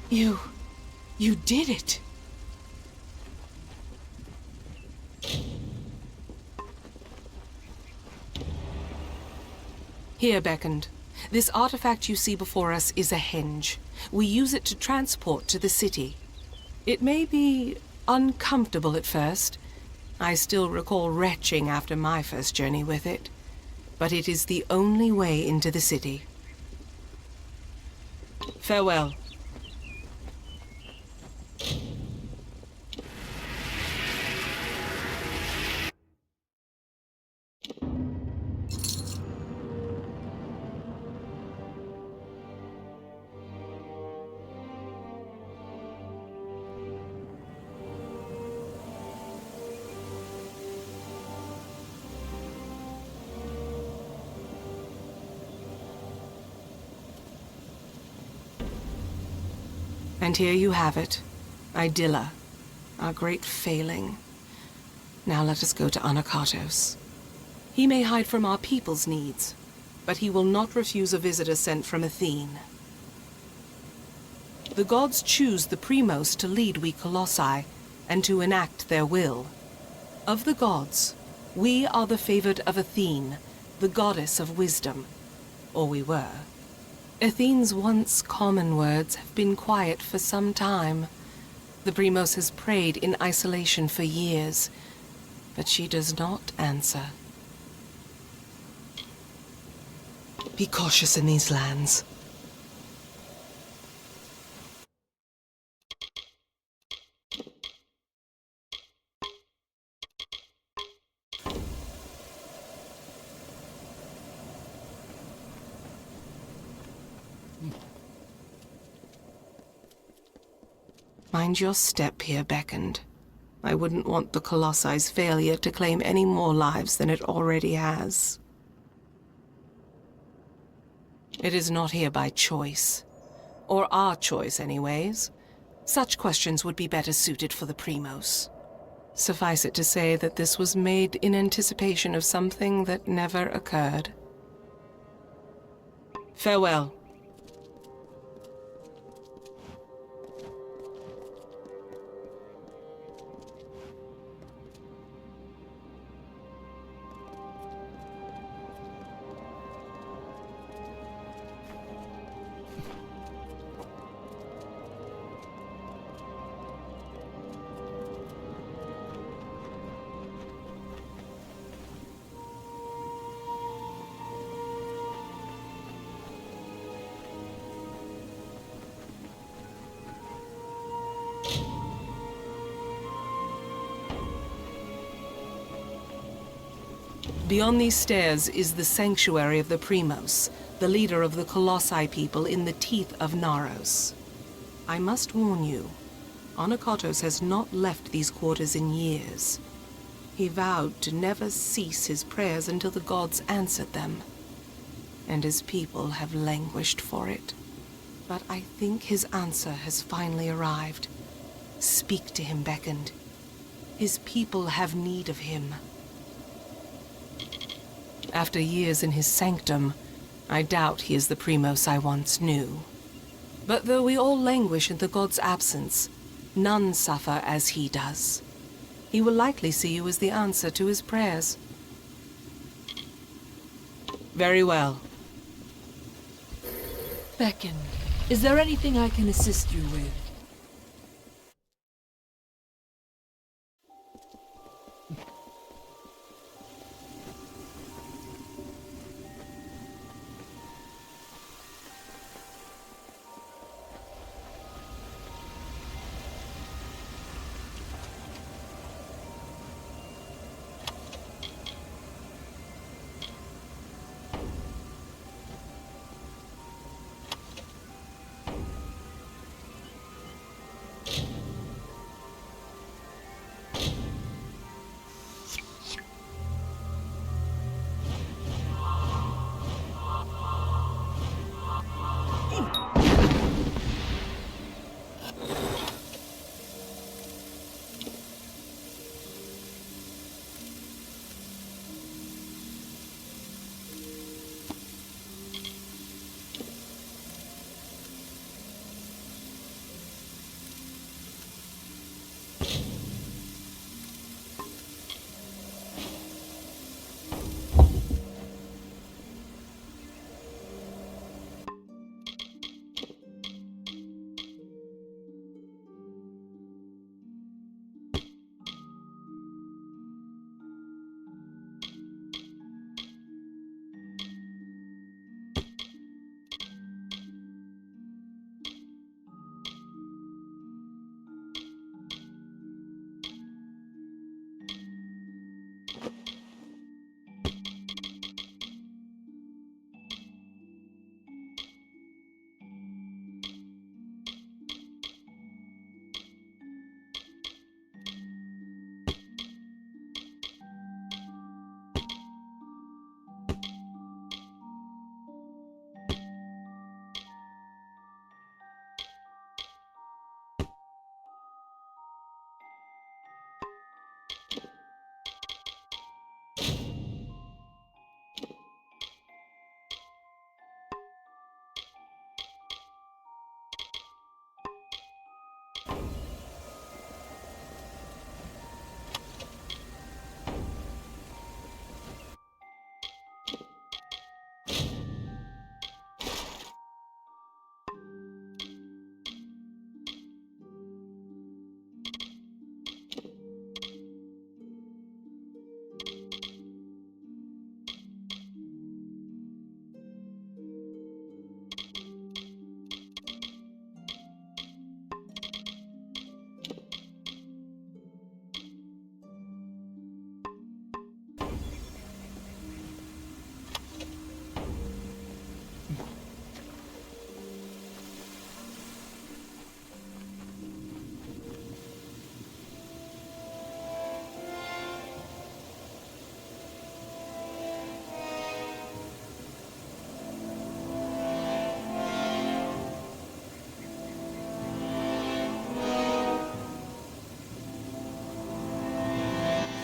You did it! Here, Beckoned. This artifact you see before us is a henge. We use it to transport to the city. It may be uncomfortable at first. I still recall retching after my first journey with it. But it is the only way into the city. Farewell. And here you have it. Idylla, our great failing. Now let us go to Anakatos. He may hide from our people's needs, but he will not refuse a visitor sent from Athene. The gods choose the Primos to lead we Colossi, and to enact their will. Of the gods, we are the favored of Athene, the goddess of wisdom. Or we were. Athene's once common words have been quiet for some time. The Primos has prayed in isolation for years, but she does not answer. Be cautious in these lands. Mind your step here, Beckoned. I wouldn't want the Colossi's failure to claim any more lives than it already has. It is not here by choice. Or our choice, anyways. Such questions would be better suited for the Primos. Suffice it to say that this was made in anticipation of something that never occurred. Farewell. Beyond these stairs is the sanctuary of the Primos, the leader of the Colossi people in the teeth of Naros. I must warn you, Anakatos has not left these quarters in years. He vowed to never cease his prayers until the gods answered them, and his people have languished for it. But I think his answer has finally arrived. Speak to him, Beckoned. His people have need of him. After years in his sanctum, I doubt he is the Primos I once knew. But though we all languish in the god's absence, none suffer as he does. He will likely see you as the answer to his prayers. Very well. Beckon, is there anything I can assist you with?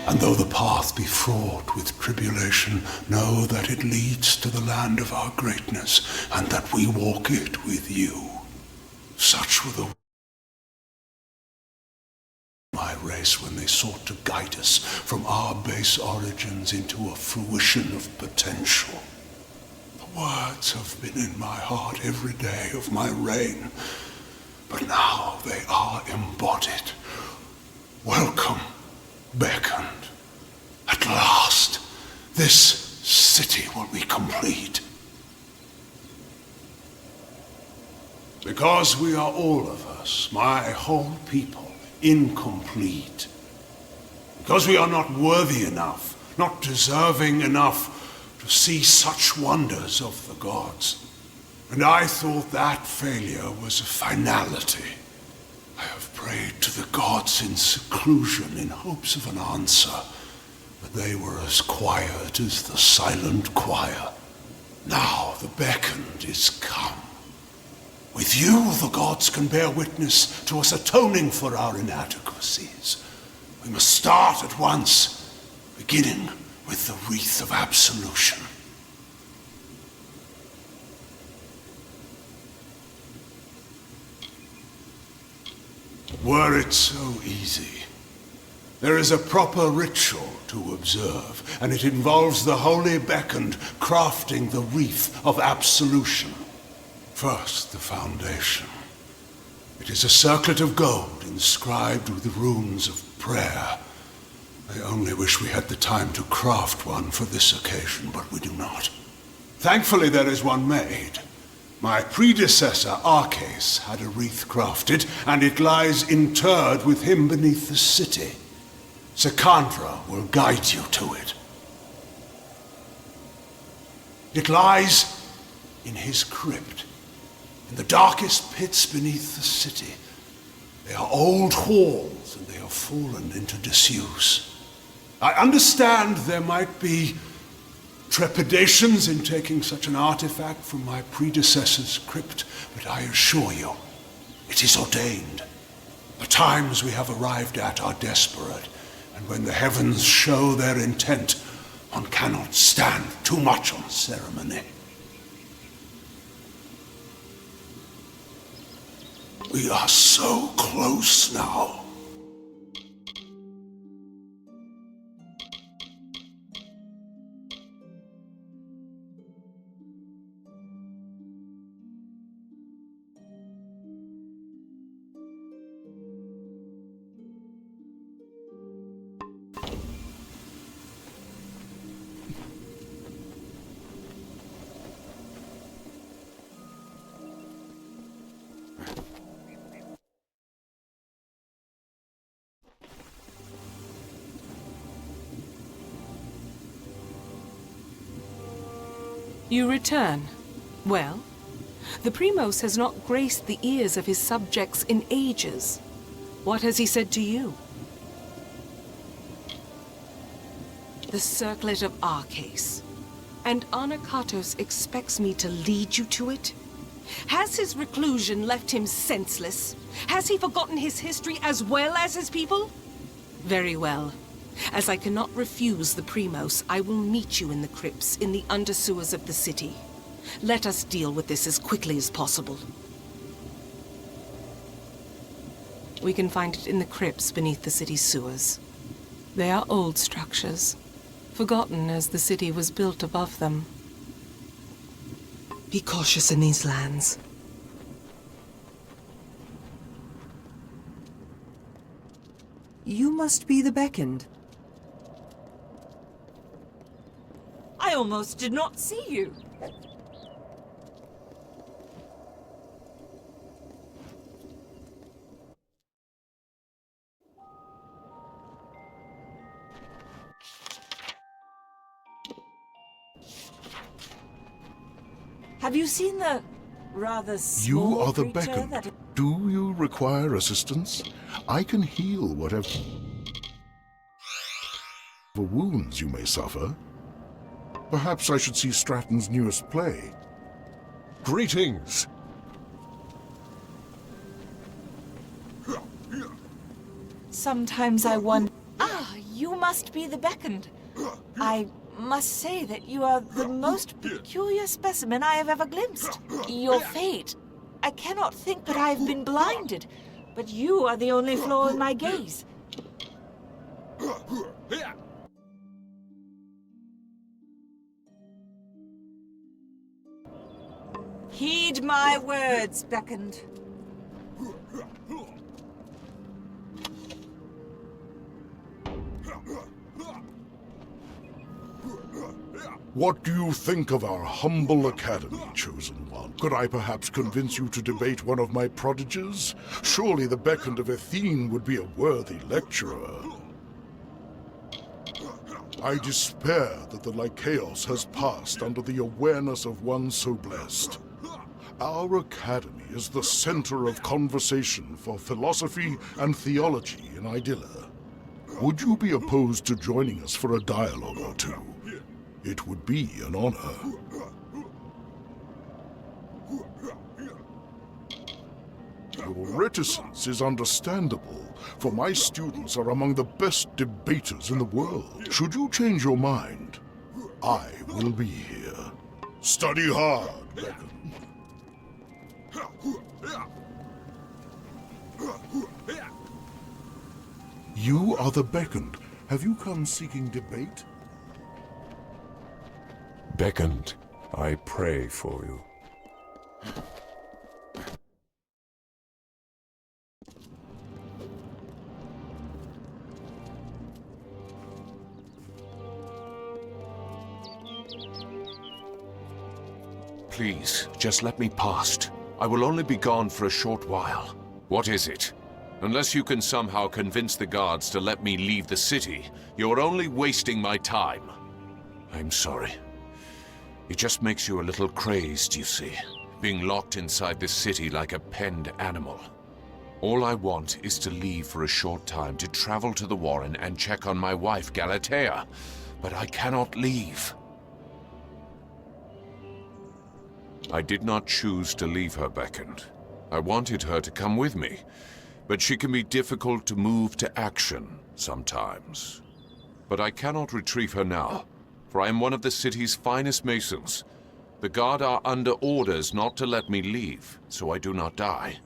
And though the path be fraught with tribulation, know that it leads to the land of our greatness, and that we walk it with you. Such were the my race when they sought to guide us from our base origins into a fruition of potential. The words have been in my heart every day of my reign, but now they are embodied. Welcome, beckoned. At last, this city will be complete. Because we are all of us, my whole people, incomplete. Because we are not worthy enough, not deserving enough to see such wonders of the gods. And I thought that failure was a finality. I have prayed to the gods in seclusion in hopes of an answer, but they were as quiet as the silent choir. Now the beckoned is come. With you, the gods can bear witness to us atoning for our inadequacies. We must start at once, beginning with the wreath of absolution. Were it so easy. There is a proper ritual to observe, and it involves the holy beckoned crafting the wreath of absolution. First, the foundation. It is a circlet of gold inscribed with the runes of prayer. I only wish we had the time to craft one for this occasion, but we do not. Thankfully, there is one made. My predecessor, Arcas, had a wreath crafted, and it lies interred with him beneath the city. Secandra will guide you to it. It lies in his crypt, in the darkest pits beneath the city. They are old halls, and they have fallen into disuse. I understand there might be trepidations in taking such an artifact from my predecessor's crypt, but I assure you, it is ordained. The times we have arrived at are desperate, and when the heavens show their intent, one cannot stand too much on ceremony. We are so close now. You return. Well, the Primos has not graced the ears of his subjects in ages. What has he said to you? The circlet of Arcase. And Anakatos expects me to lead you to it? Has his reclusion left him senseless? Has he forgotten his history as well as his people? Very well. As I cannot refuse the Primos, I will meet you in the crypts, in the undersewers of the city. Let us deal with this as quickly as possible. We can find it in the crypts beneath the city's sewers. They are old structures, forgotten as the city was built above them. Be cautious in these lands. You must be the beckoned. I almost did not see you. Have you seen the rather small You are the creature beckoned. that... Do you require assistance? I can heal whatever wounds you may suffer. Perhaps I should see Stratton's newest play. Greetings! Sometimes I wonder... Ah, you must be the beckoned. I must say that you are the most peculiar specimen I have ever glimpsed. Your fate. I cannot think that I have been blinded, but you are the only flaw in my gaze. Heed my words, beckoned. What do you think of our humble academy, Chosen One? Could I perhaps convince you to debate one of my prodigies? Surely the beckoned of Athene would be a worthy lecturer. I despair that the Lycaeus has passed under the awareness of one so blessed. Our academy is the center of conversation for philosophy and theology in Idylla. Would you be opposed to joining us for a dialogue or two? It would be an honor. Your reticence is understandable, for my students are among the best debaters in the world. Should you change your mind, I will be here. Study hard, Beacon. You are the beckoned. Have you come seeking debate? Beckoned, I pray for you. Please, just let me past. I will only be gone for a short while. What is it? Unless you can somehow convince the guards to let me leave the city, you're only wasting my time. I'm sorry. It just makes you a little crazed, you see, being locked inside this city like a penned animal. All I want is to leave for a short time to travel to the Warren and check on my wife, Galatea. But I cannot leave. I did not choose to leave her, Beckoned. I wanted her to come with me, but she can be difficult to move to action sometimes. But I cannot retrieve her now, for I am one of the city's finest masons. The guard are under orders not to let me leave, so I do not die.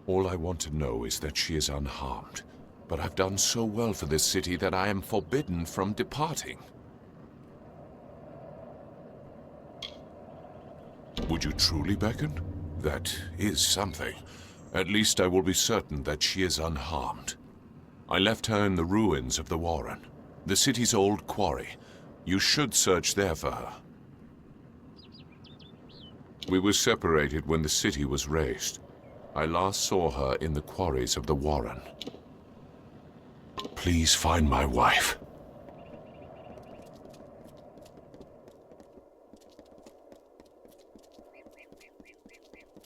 All I want to know is that she is unharmed, but I've done so well for this city that I am forbidden from departing. Would you truly, Beckoned? That is something. At least I will be certain that she is unharmed. I left her in the ruins of the Warren, the city's old quarry. You should search there for her. We were separated when the city was razed. I last saw her in the quarries of the Warren. Please find my wife.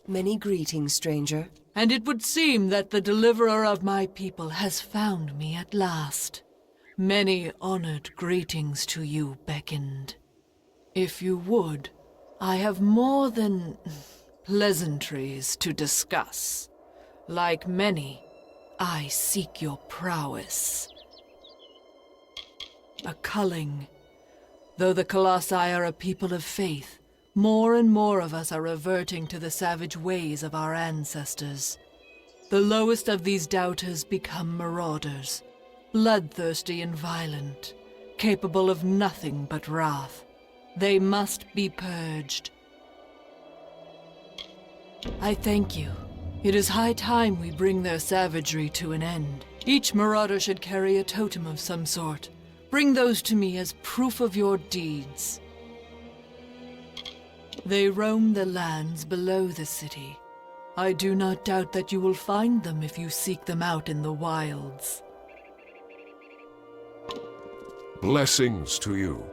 Many greetings, stranger. And it would seem that the deliverer of my people has found me at last. Many honored greetings to you, Beckoned. If you would, I have more than pleasantries to discuss. Like many, I seek your prowess. A culling. Though the Colossi are a people of faith, more and more of us are reverting to the savage ways of our ancestors. The lowest of these doubters become marauders, bloodthirsty and violent, capable of nothing but wrath. They must be purged. I thank you. It is high time we bring their savagery to an end. Each marauder should carry a totem of some sort. Bring those to me as proof of your deeds. They roam the lands below the city. I do not doubt that you will find them if you seek them out in the wilds. Blessings to you.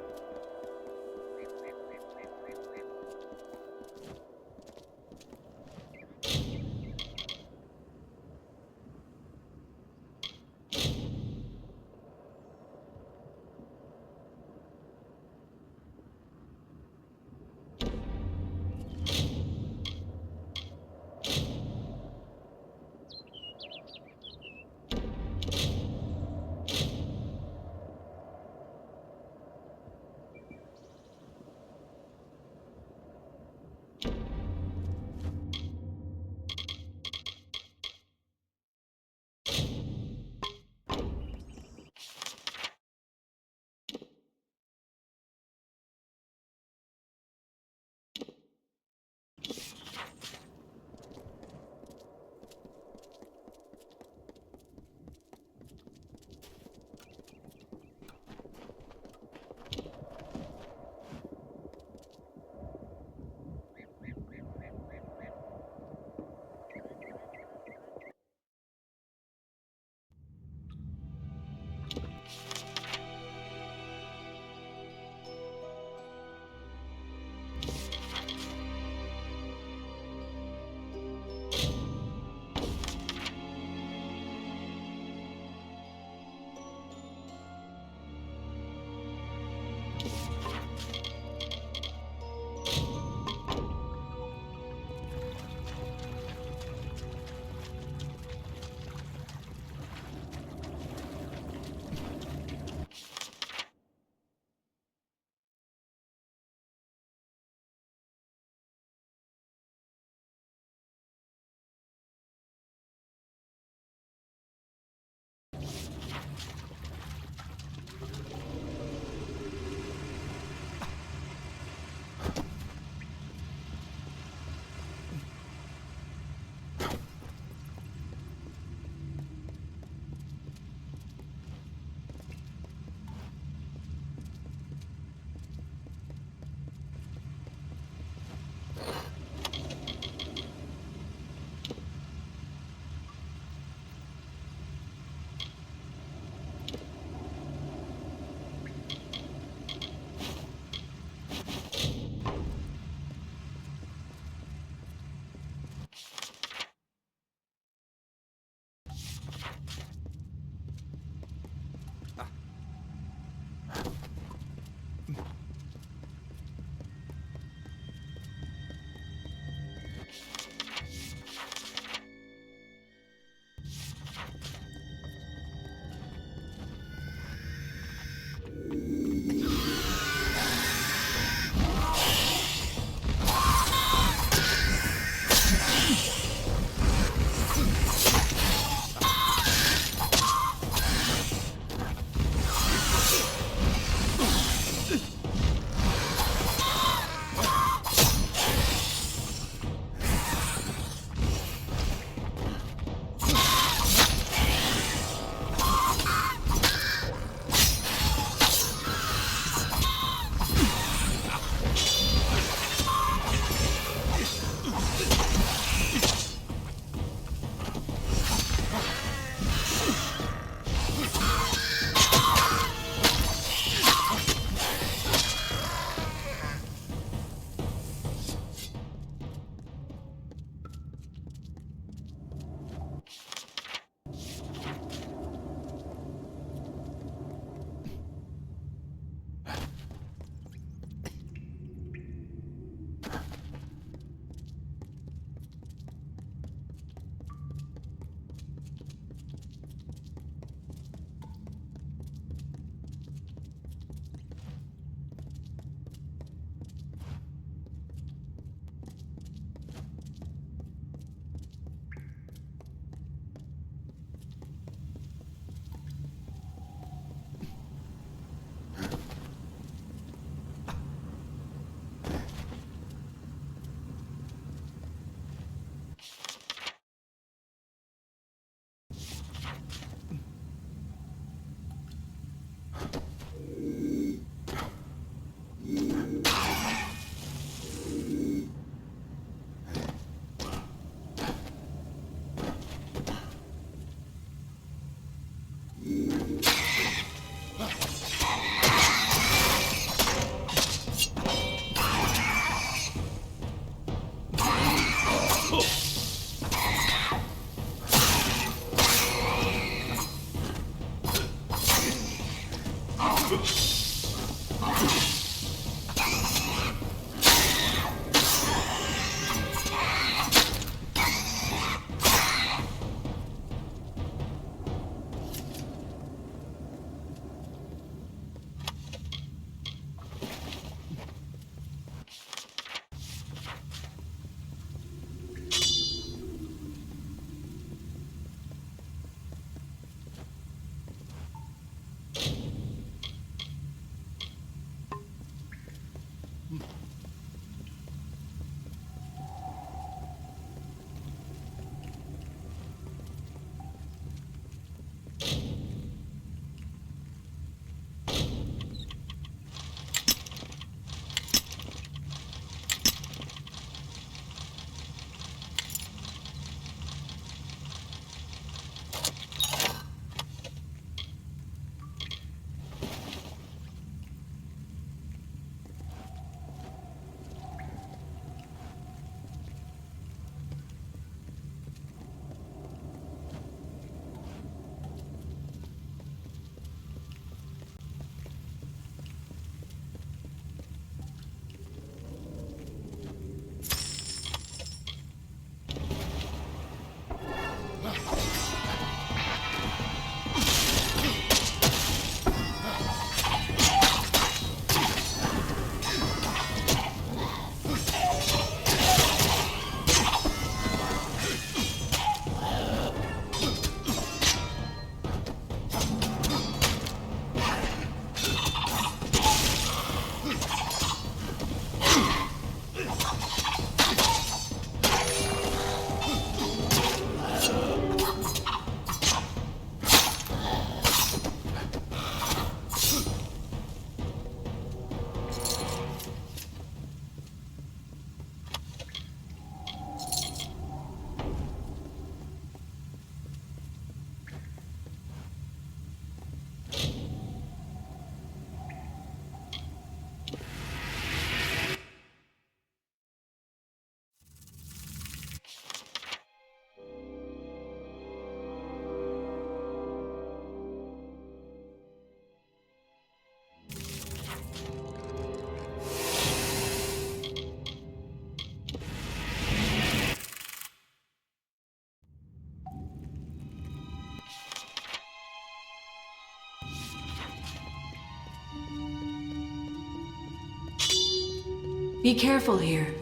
Be careful here.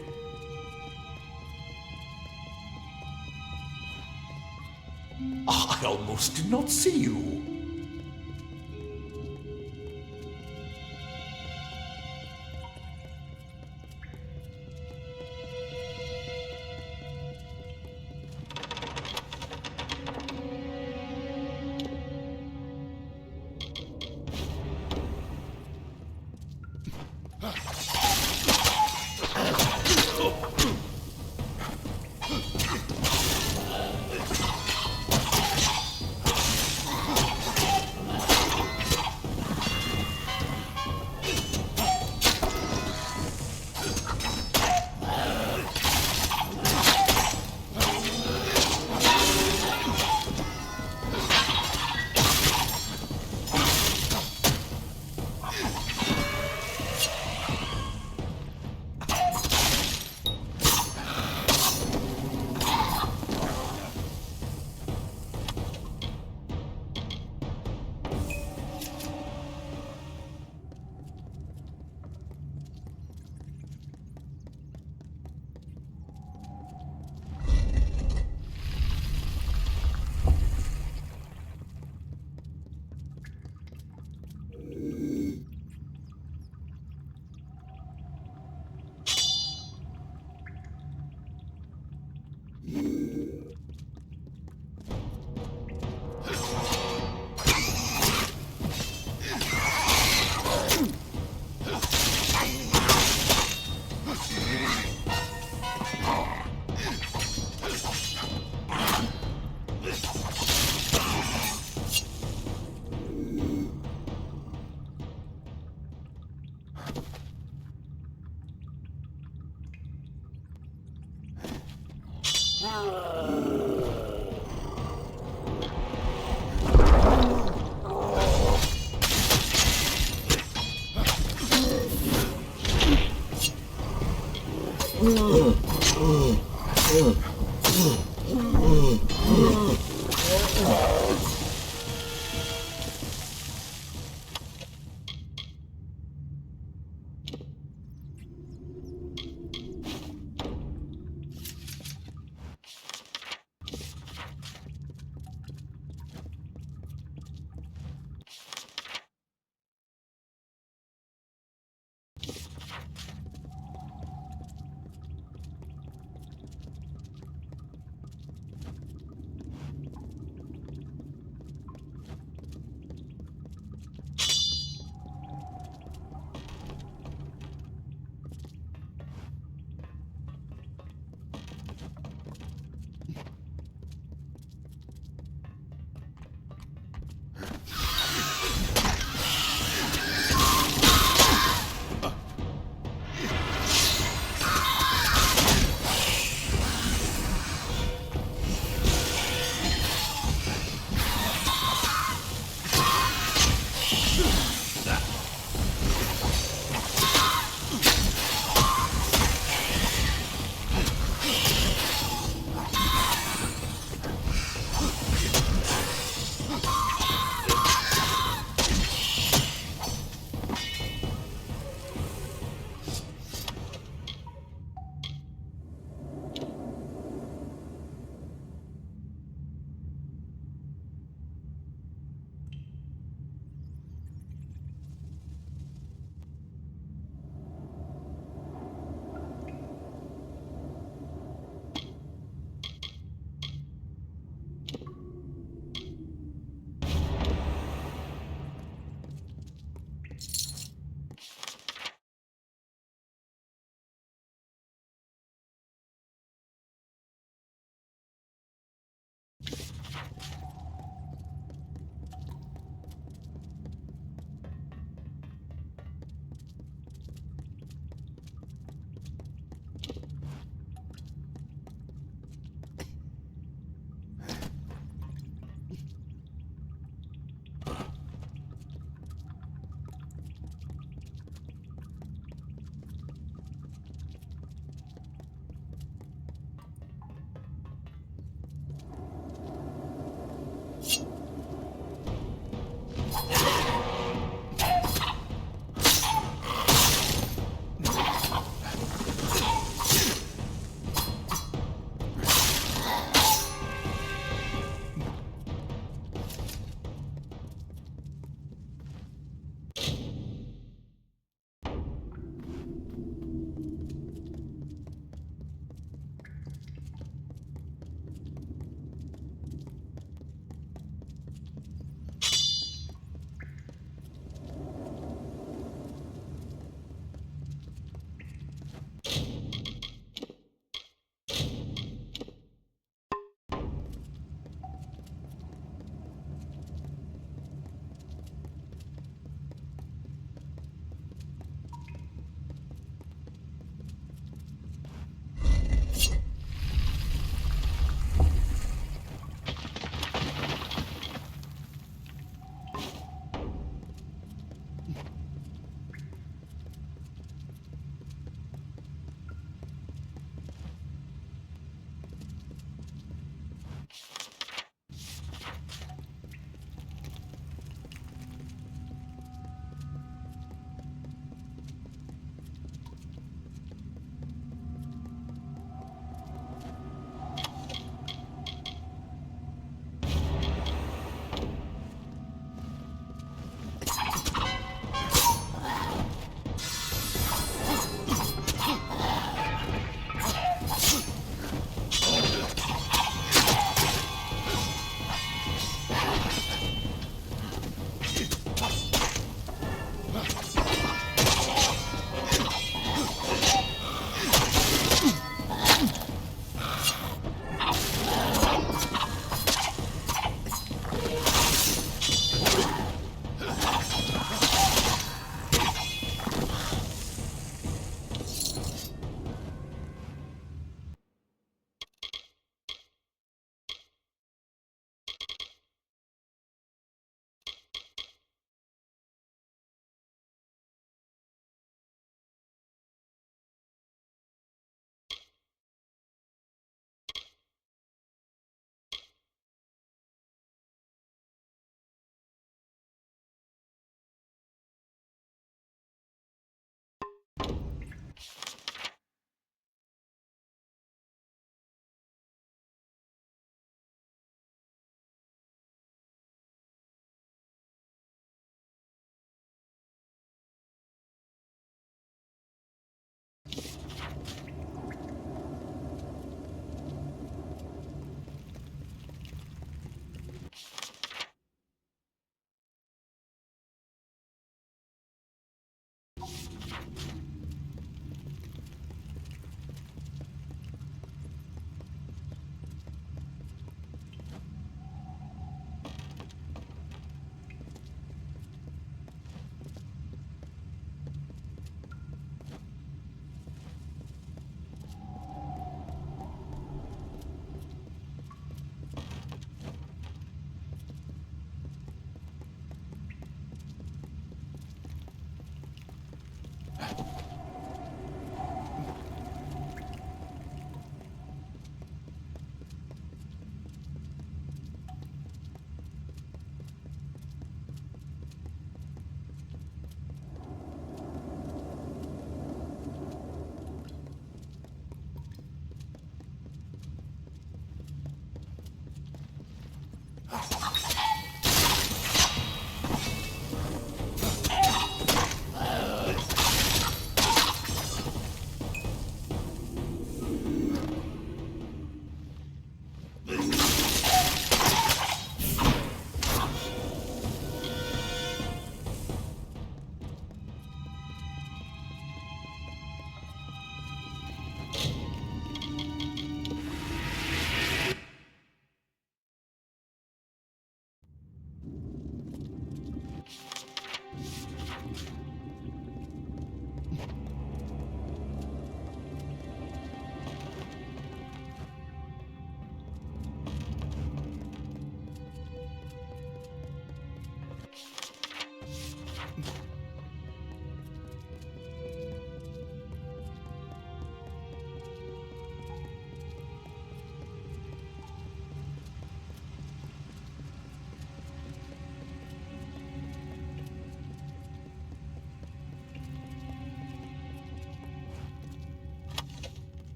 I almost did not see you.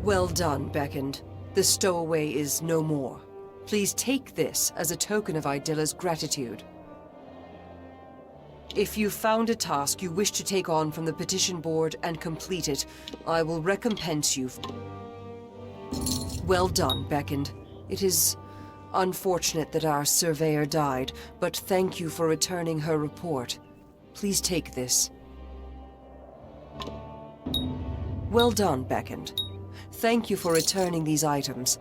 Well done, Beckoned. The stowaway is no more. Please take this as a token of Idilla's gratitude. If you found a task you wish to take on from the petition board and complete it, I will recompense you. Well done, Beckoned. It is unfortunate that our surveyor died, but thank you for returning her report. Please take this. Well done, Beckoned. Thank you for returning these items.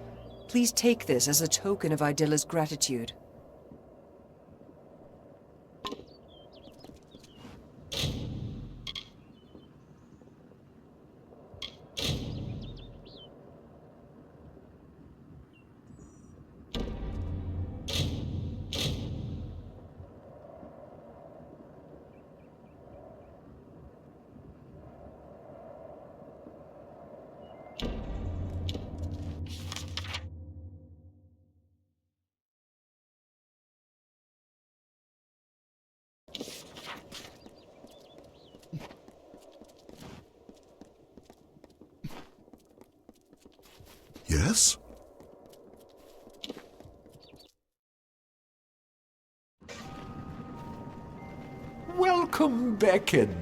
Please take this as a token of Idilla's gratitude. Yes? Welcome, Beckon.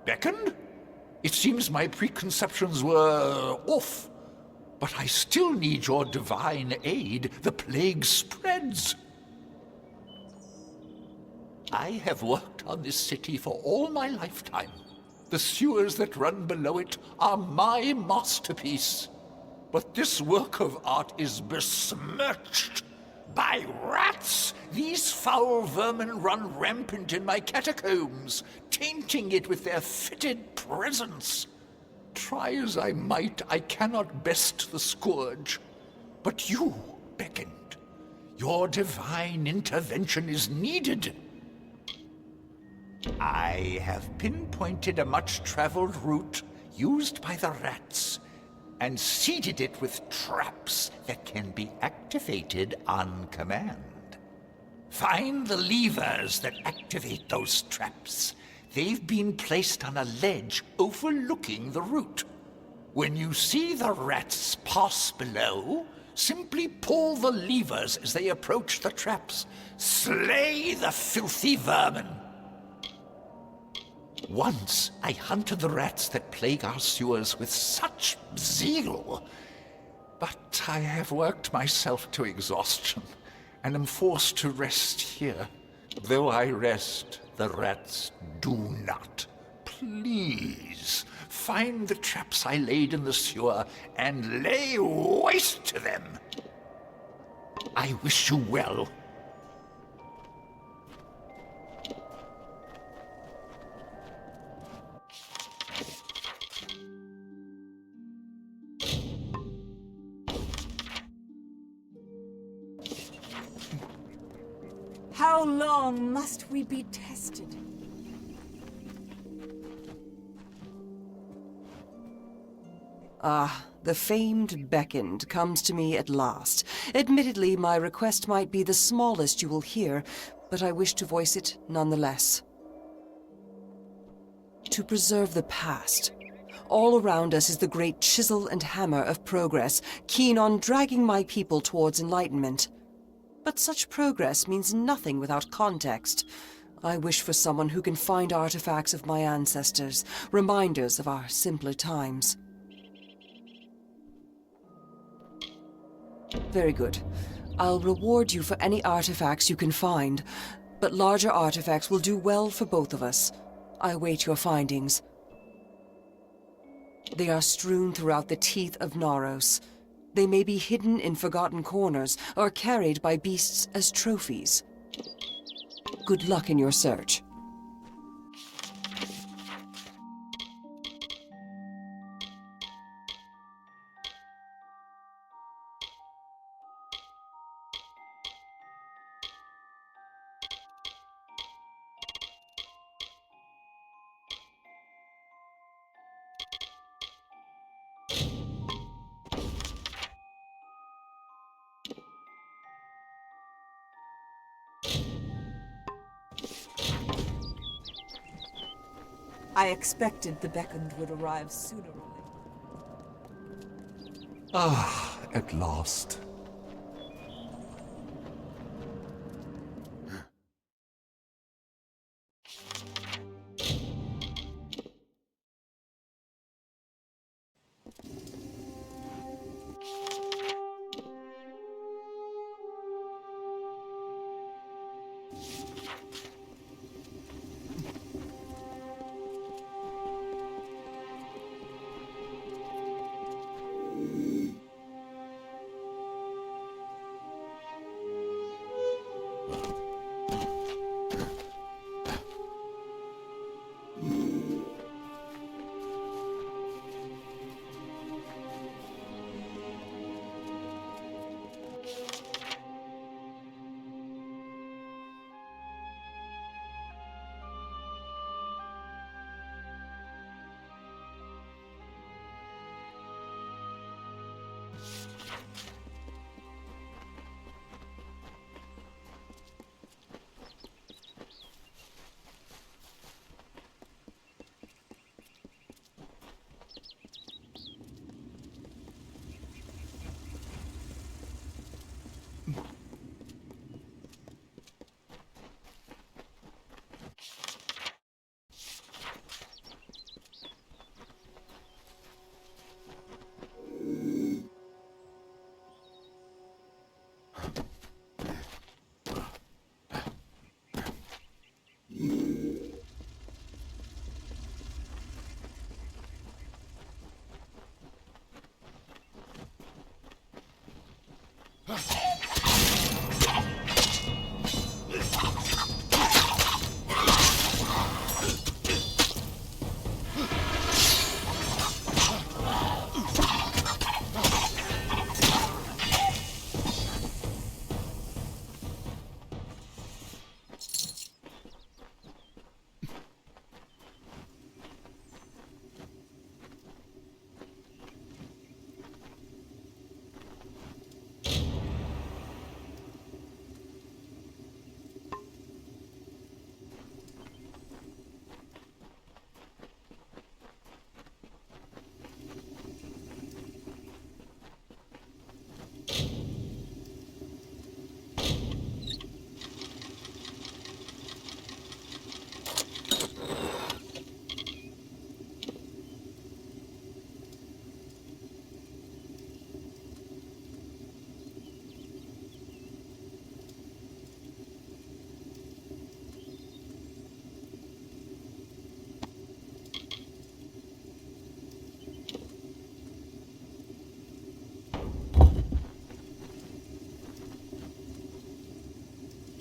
Beckon? It seems my preconceptions were off. But I still need your divine aid. The plague spreads. I have worked on this city for all my lifetime. The sewers that run below it are my masterpiece. But this work of art is besmirched by rats. These foul vermin run rampant in my catacombs, tainting it with their fetid presence. Try as I might, I cannot best the scourge. But you beckoned. Your divine intervention is needed. I have pinpointed a much-traveled route used by the rats and seeded it with traps that can be activated on command. Find the levers that activate those traps. They've been placed on a ledge overlooking the route. When you see the rats pass below, simply pull the levers as they approach the traps. Slay the filthy vermin. Once I hunted the rats that plague our sewers with such zeal, but I have worked myself to exhaustion and am forced to rest here. Though I rest, the rats do not. Please, find the traps I laid in the sewer and lay waste to them. I wish you well. How long must we be tested? Ah, the famed beckoned comes to me at last. Admittedly, my request might be the smallest you will hear, but I wish to voice it nonetheless. To preserve the past. All around us is the great chisel and hammer of progress, keen on dragging my people towards enlightenment. But such progress means nothing without context. I wish for someone who can find artifacts of my ancestors, reminders of our simpler times. Very good. I'll reward you for any artifacts you can find, but larger artifacts will do well for both of us. I await your findings. They are strewn throughout the teeth of Naros. They may be hidden in forgotten corners or carried by beasts as trophies. Good luck in your search. I expected the beckoned would arrive sooner or later. Ah, at last.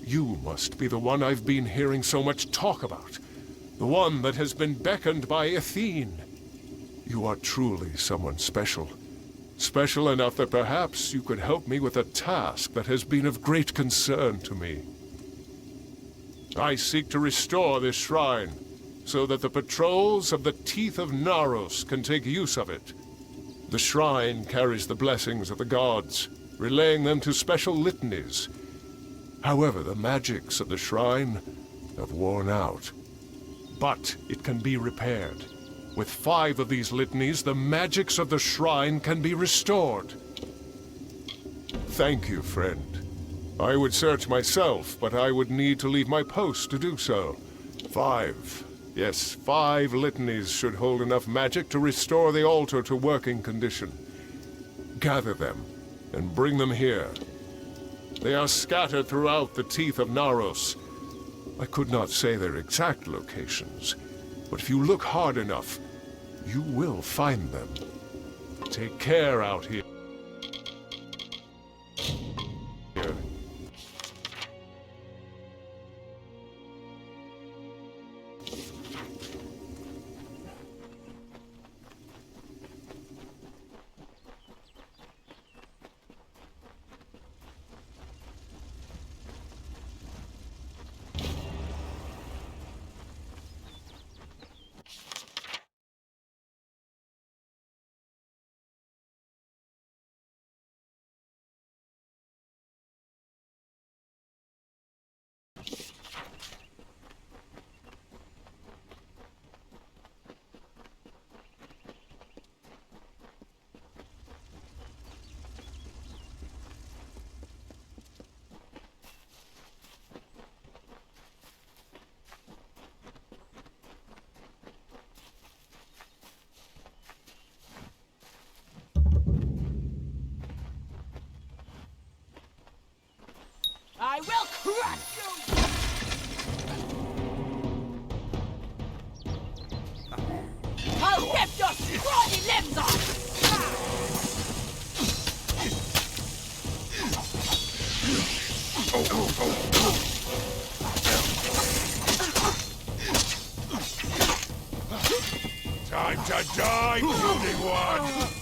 You must be the one I've been hearing so much talk about. The one that has been beckoned by Athene. You are truly someone special. Special enough that perhaps you could help me with a task that has been of great concern to me. I seek to restore this shrine, so that the patrols of the Teeth of Naros can take use of it. The shrine carries the blessings of the gods, relaying them to special litanies. However, the magics of the shrine have worn out. But it can be repaired. With 5 of these litanies, the magics of the shrine can be restored. Thank you, friend. I would search myself, but I would need to leave my post to do so. 5. Yes, 5 litanies should hold enough magic to restore the altar to working condition. Gather them and bring them here. They are scattered throughout the Teeth of Naros. I could not say their exact locations, but if you look hard enough, you will find them. Take care out here. I'll rip your scrawny limbs off! Time to die, puny one!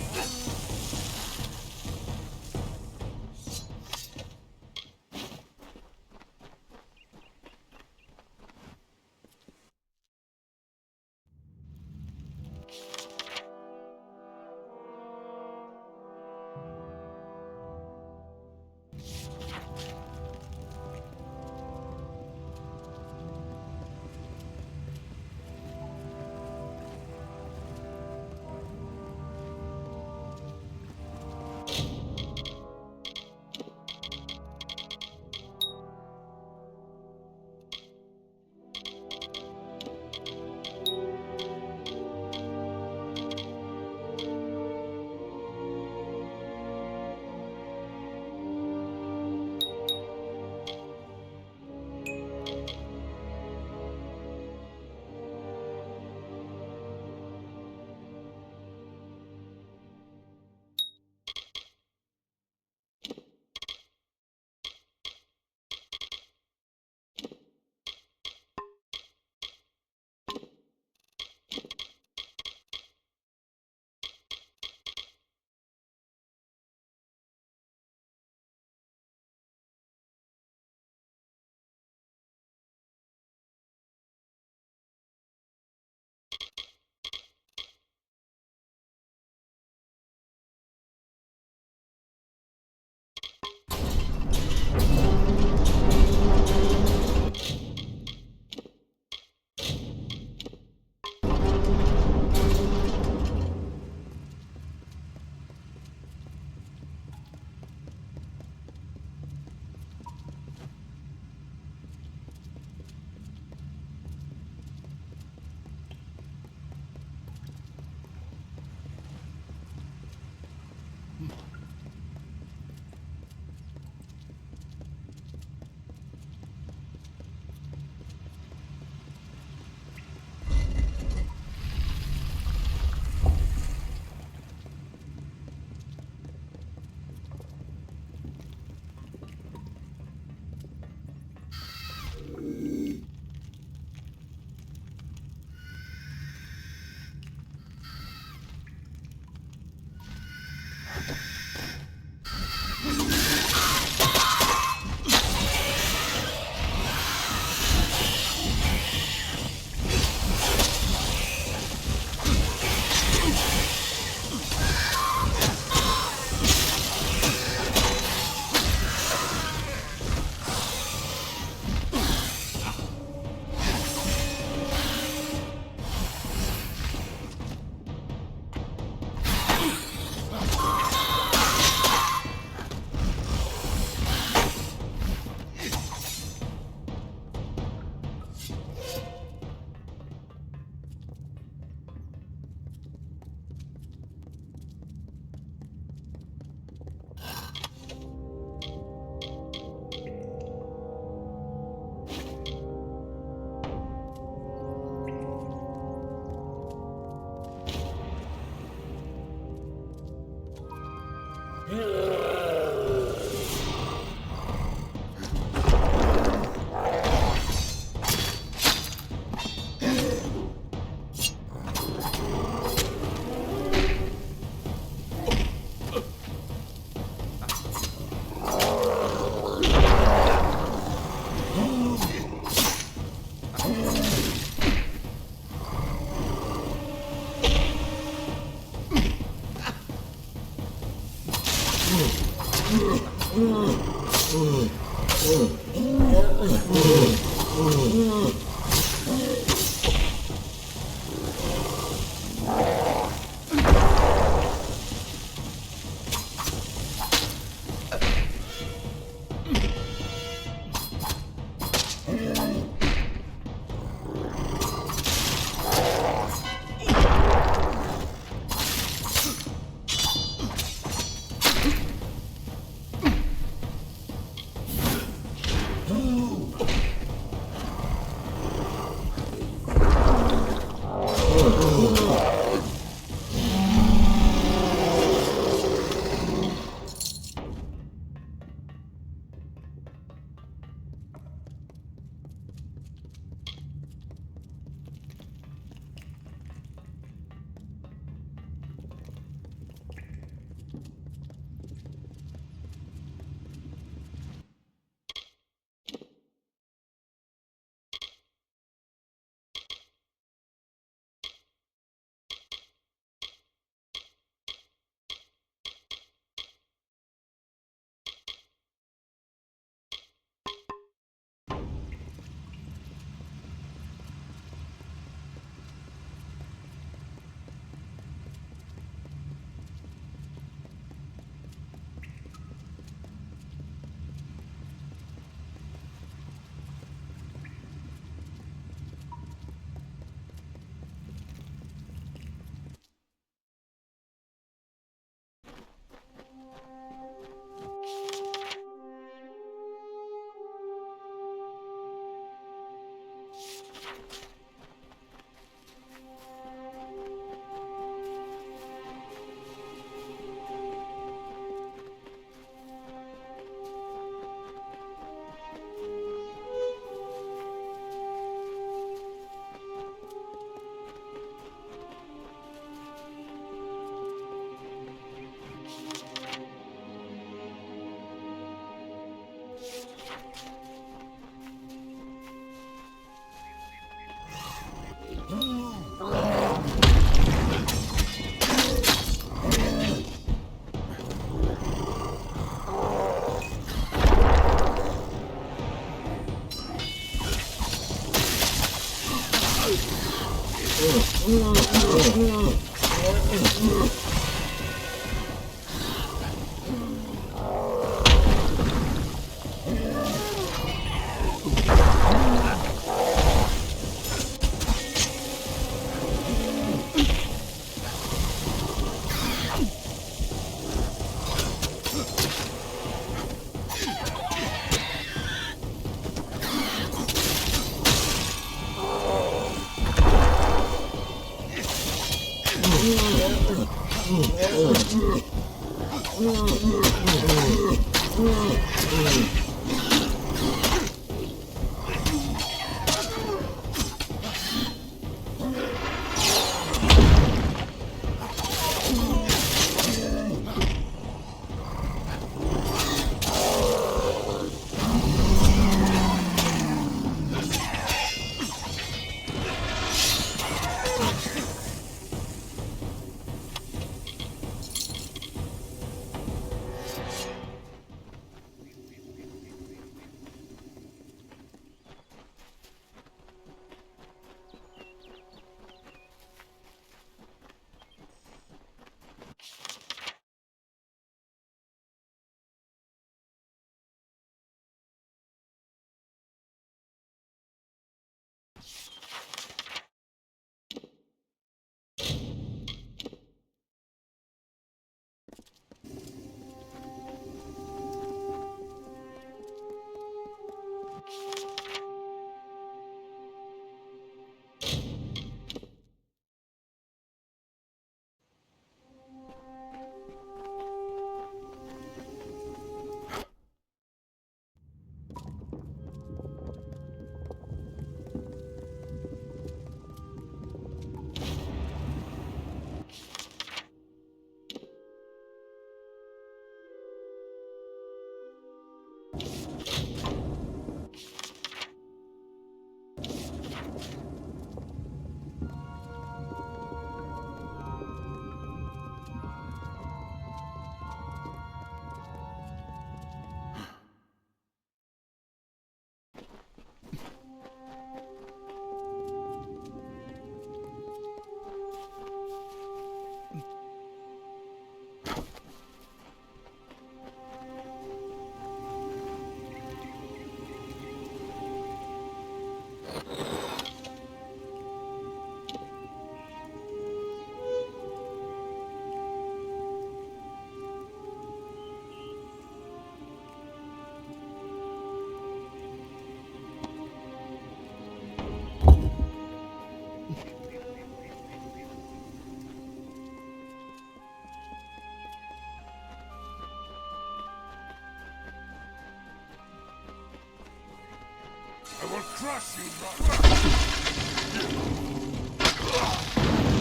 I will crush you, brother!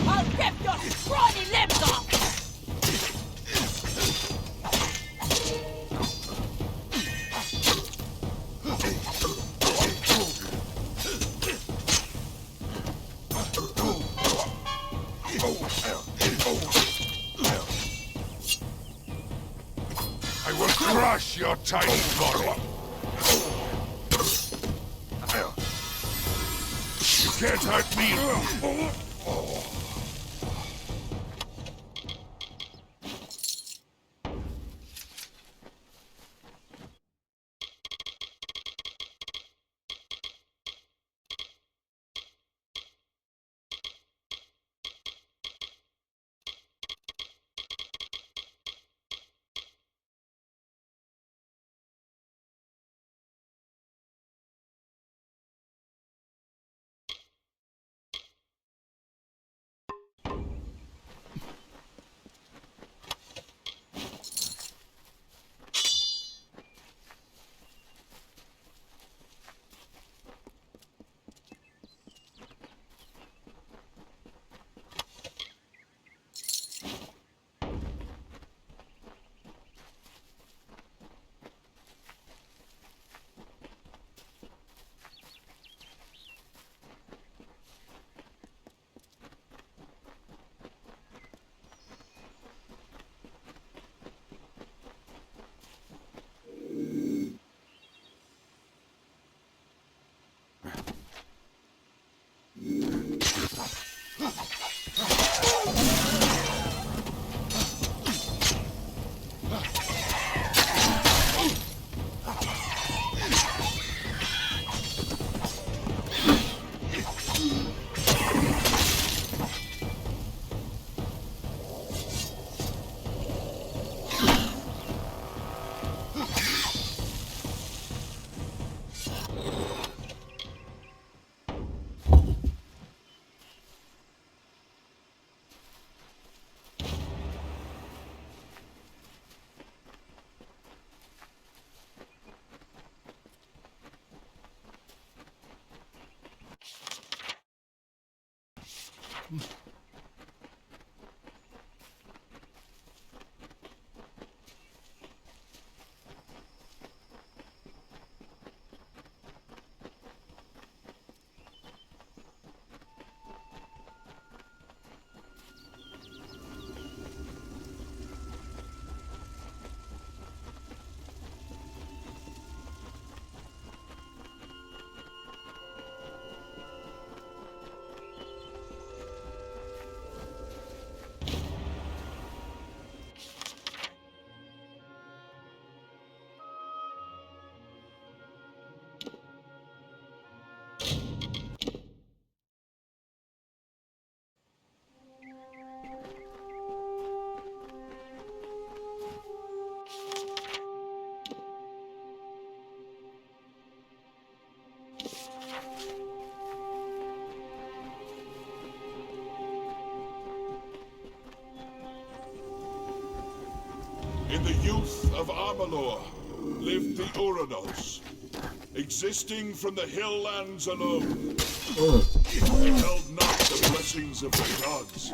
I'll rip your scrawny limbs off! I will crush your tiny body! You can't hurt me! In the youth of Amalur lived the Uranos, existing from the hill lands alone. They held not the blessings of the gods.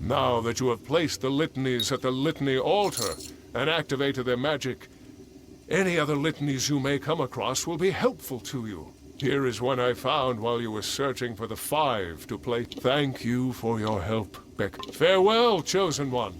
Now that you have placed the litanies at the litany altar and activated their magic, any other litanies you may come across will be helpful to you. Here is one I found while you were searching for the 5 to play. Thank you for your help, Beck. Farewell, Chosen One.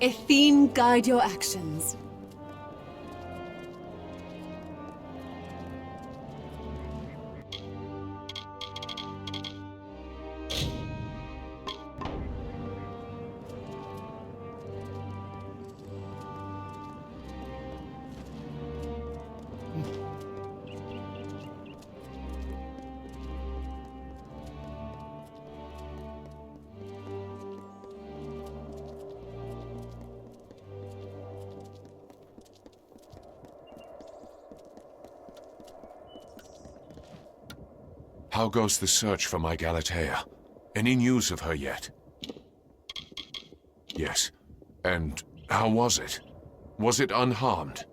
A theme guide your actions. How goes the search for my Galatea? Any news of her yet? Yes. And how was it? Was it unharmed?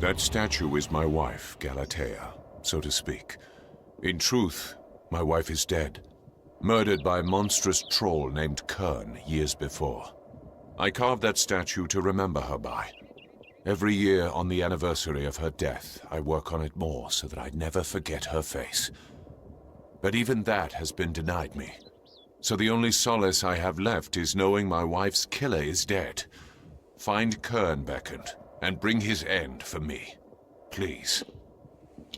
That statue is my wife, Galatea, so to speak. In truth, my wife is dead. Murdered by a monstrous troll named Kern years before. I carved that statue to remember her by. Every year on the anniversary of her death, I work on it more so that I never forget her face. But even that has been denied me. So the only solace I have left is knowing my wife's killer is dead. Find Kernbeckend and bring his end for me. Please.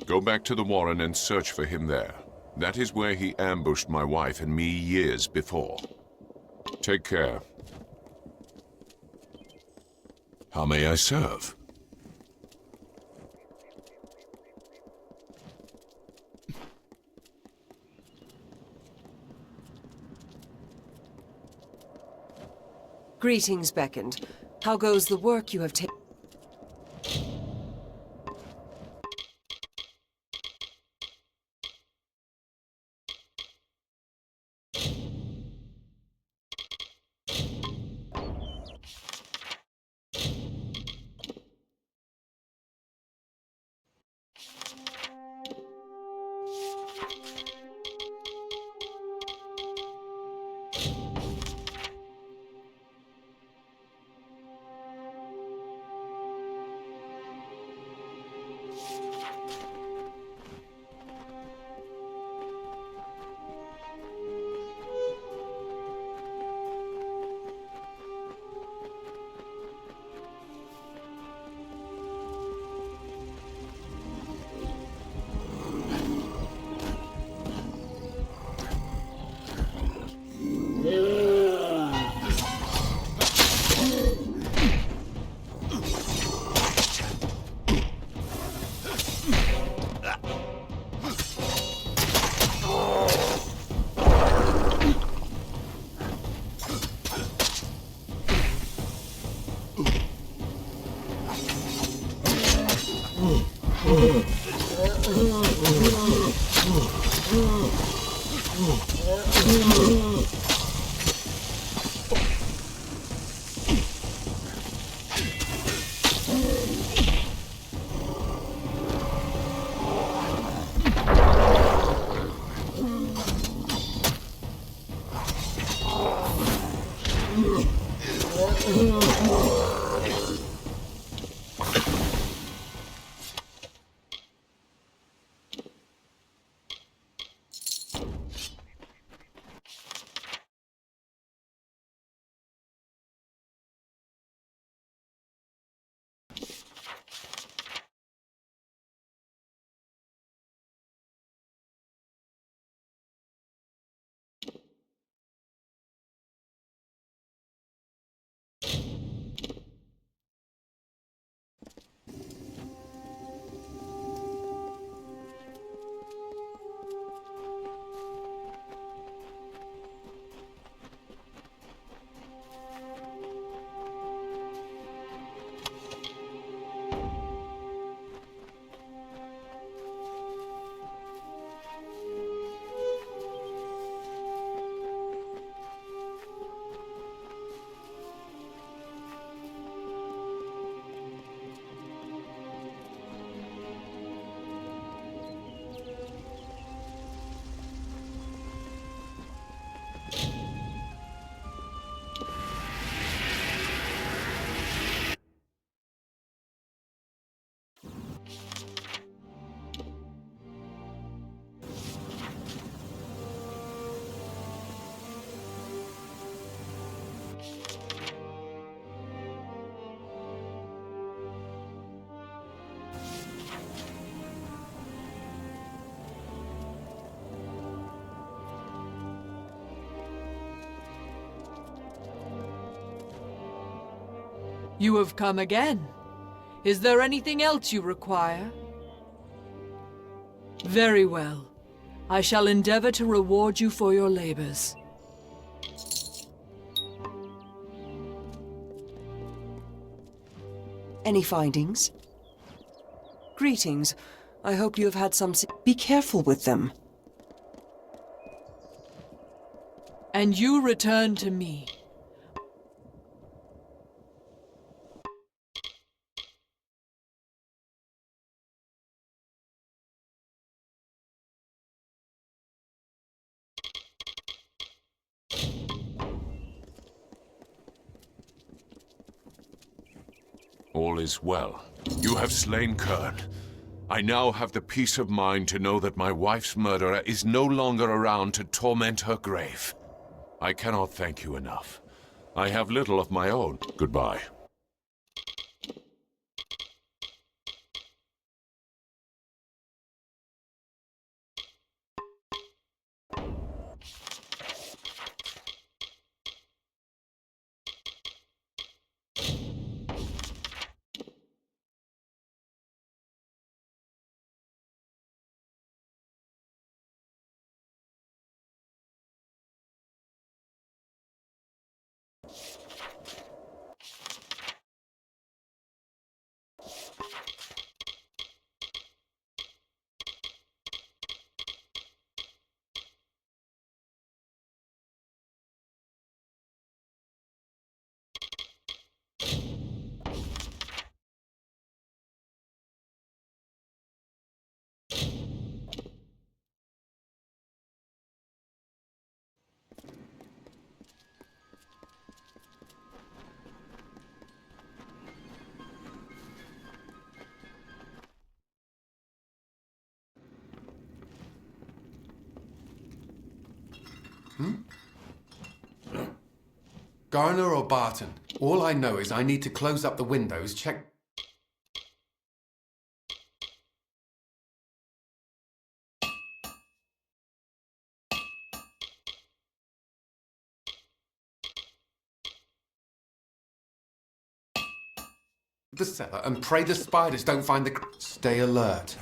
Go back to the Warren and search for him there. That is where he ambushed my wife and me years before. Take care. How may I serve? Greetings, Beckend. How goes the work you have taken? You have come again. Is there anything else you require? Very well. I shall endeavor to reward you for your labors. Any findings? Greetings. I hope you have had some... Be careful with them. And you return to me. All is well. You have slain Kern. I now have the peace of mind to know that my wife's murderer is no longer around to torment her grave. I cannot thank you enough. I have little of my own. Goodbye. Garner or Barton? All I know is I need to close up the windows, check... the cellar and pray the spiders don't find the... Stay alert.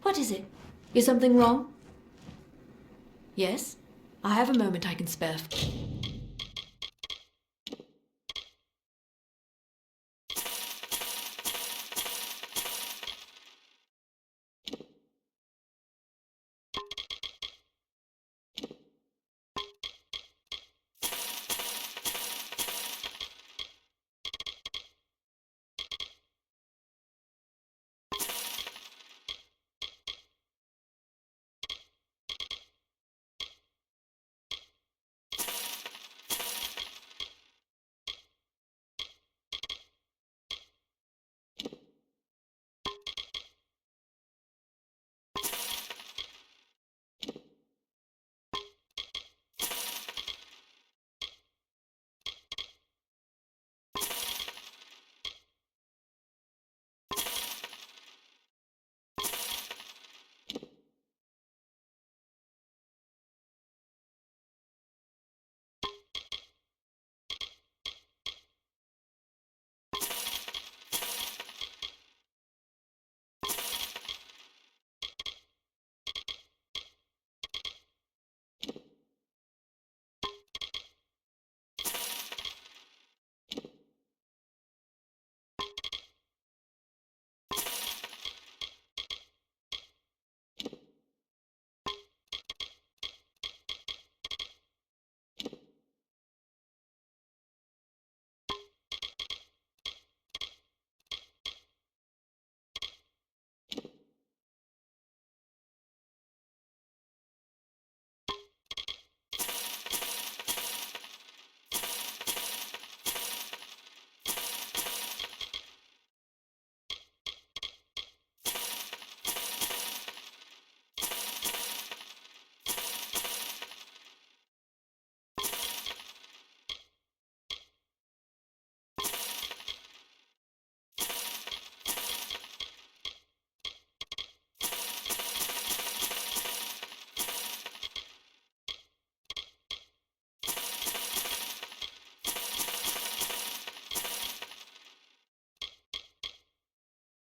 What is it? Is something wrong? Yes? I have a moment I can spare.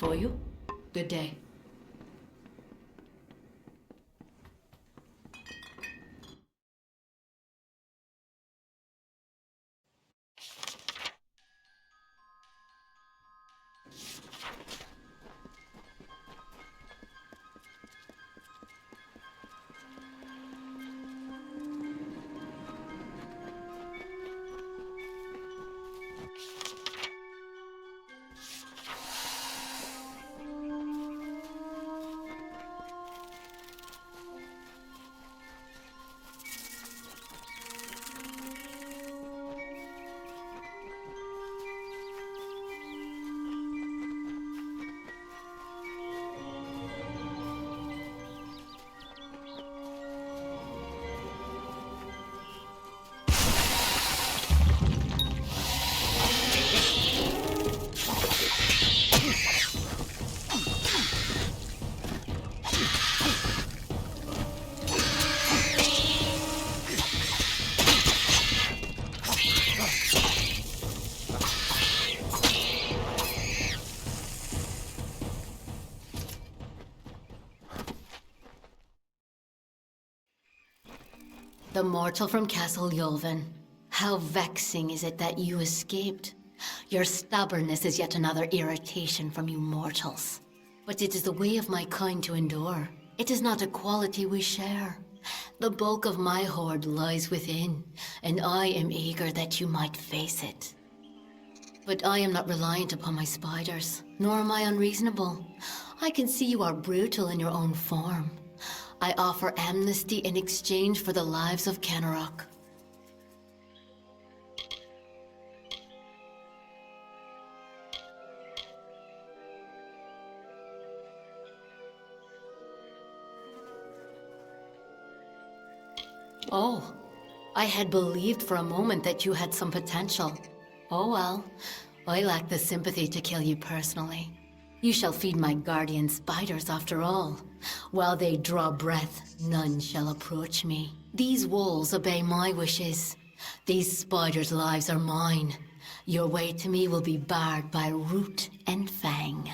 For you, good day. The mortal from Castle Yulvin. How vexing is it that you escaped? Your stubbornness is yet another irritation from you mortals. But it is the way of my kind to endure. It is not a quality we share. The bulk of my hoard lies within, and I am eager that you might face it. But I am not reliant upon my spiders, nor am I unreasonable. I can see you are brutal in your own form. I offer amnesty in exchange for the lives of Kenarok. Oh, I had believed for a moment that you had some potential. Oh well, I lack the sympathy to kill you personally. You shall feed my guardian spiders after all. While they draw breath, none shall approach me. These wolves obey my wishes. These spiders' lives are mine. Your way to me will be barred by root and fang.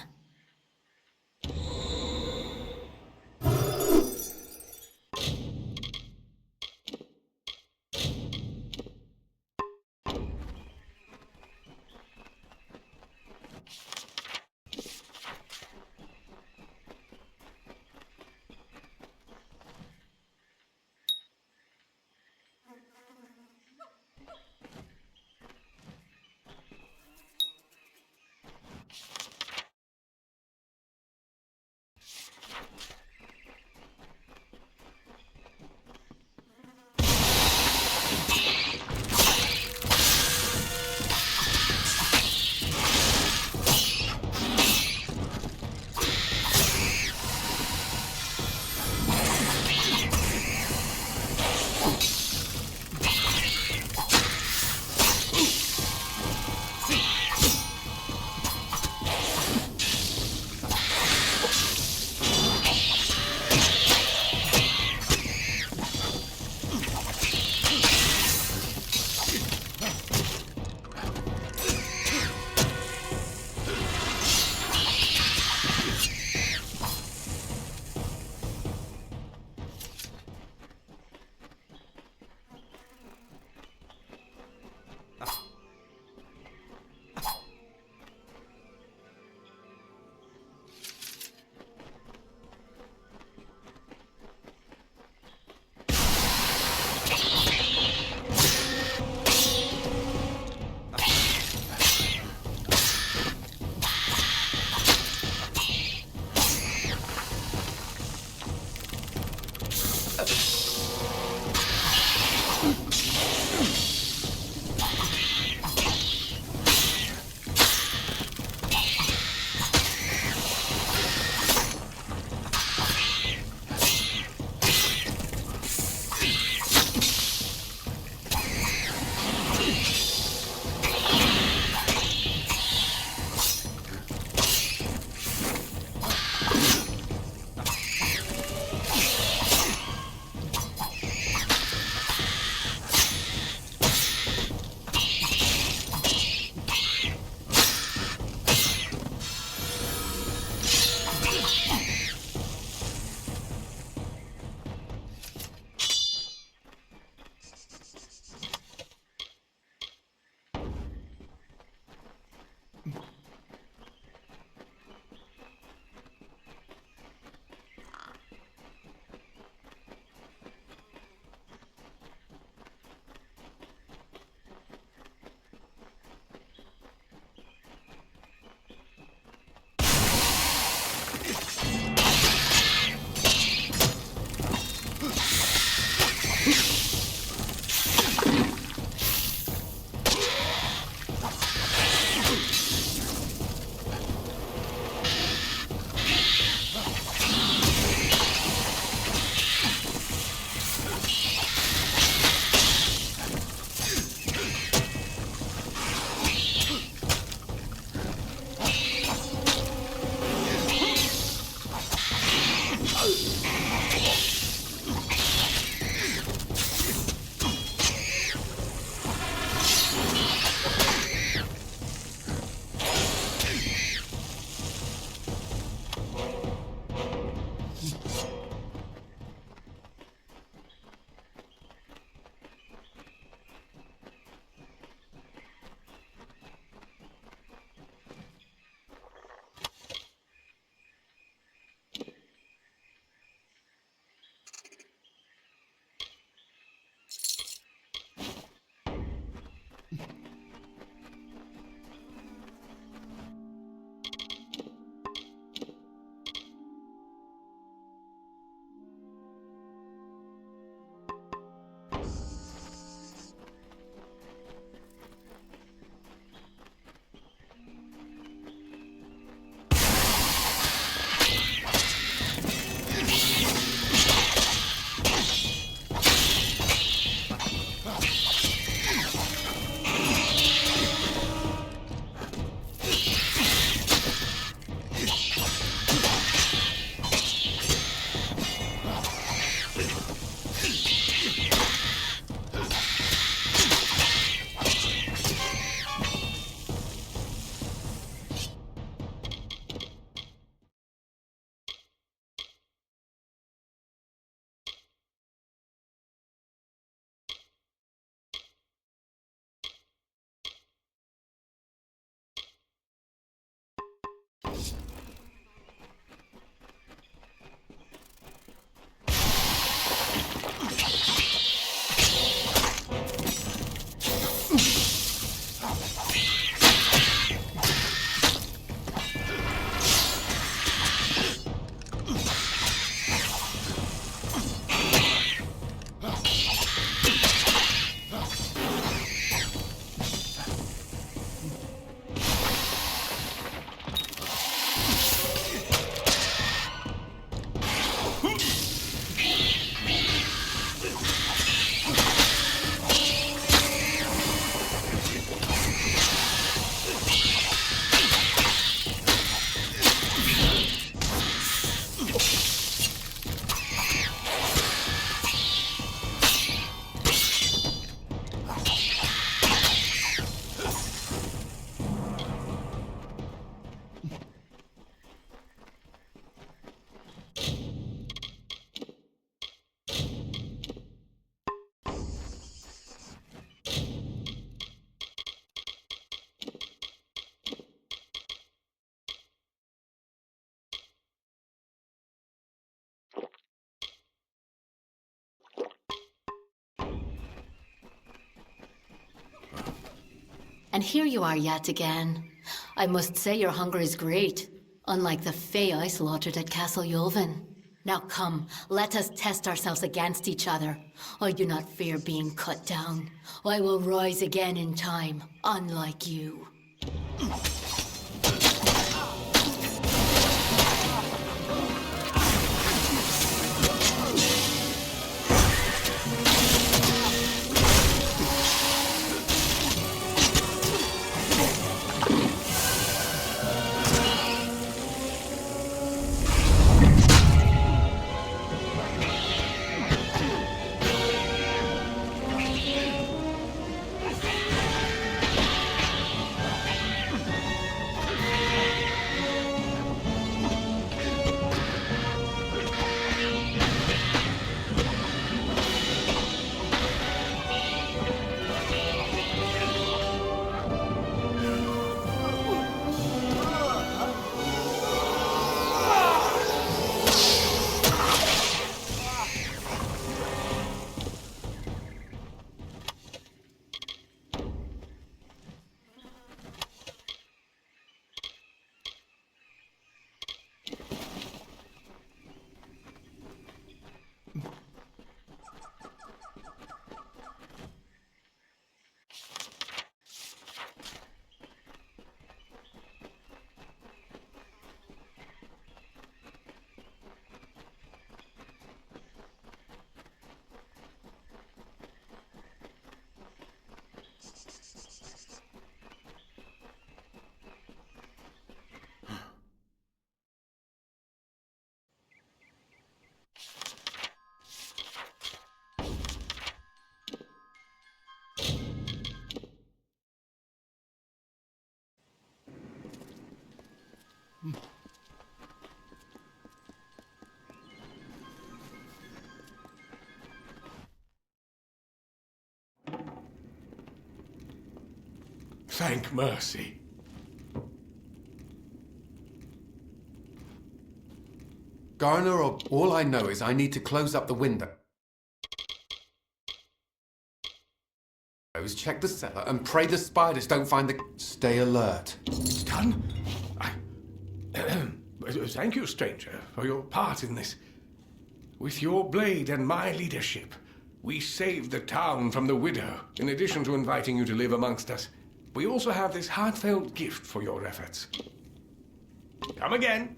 And here you are yet again. I must say your hunger is great, unlike the Fae I slaughtered at Castle Yulvin. Now come, let us test ourselves against each other. I do not fear being cut down. I will rise again in time, unlike you. Thank mercy. Garner, all I know is I need to close up the window. Check the cellar and pray the spiders don't find the... Stay alert. It's done? Thank you, stranger, for your part in this. With your blade and my leadership, we saved the town from the widow, in addition to inviting you to live amongst us. We also have this heartfelt gift for your efforts. Come again.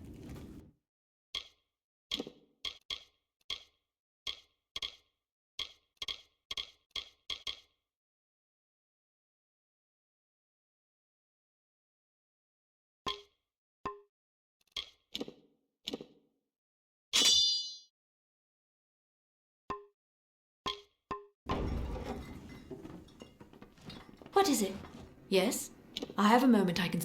What is it? Yes? I have a moment I can...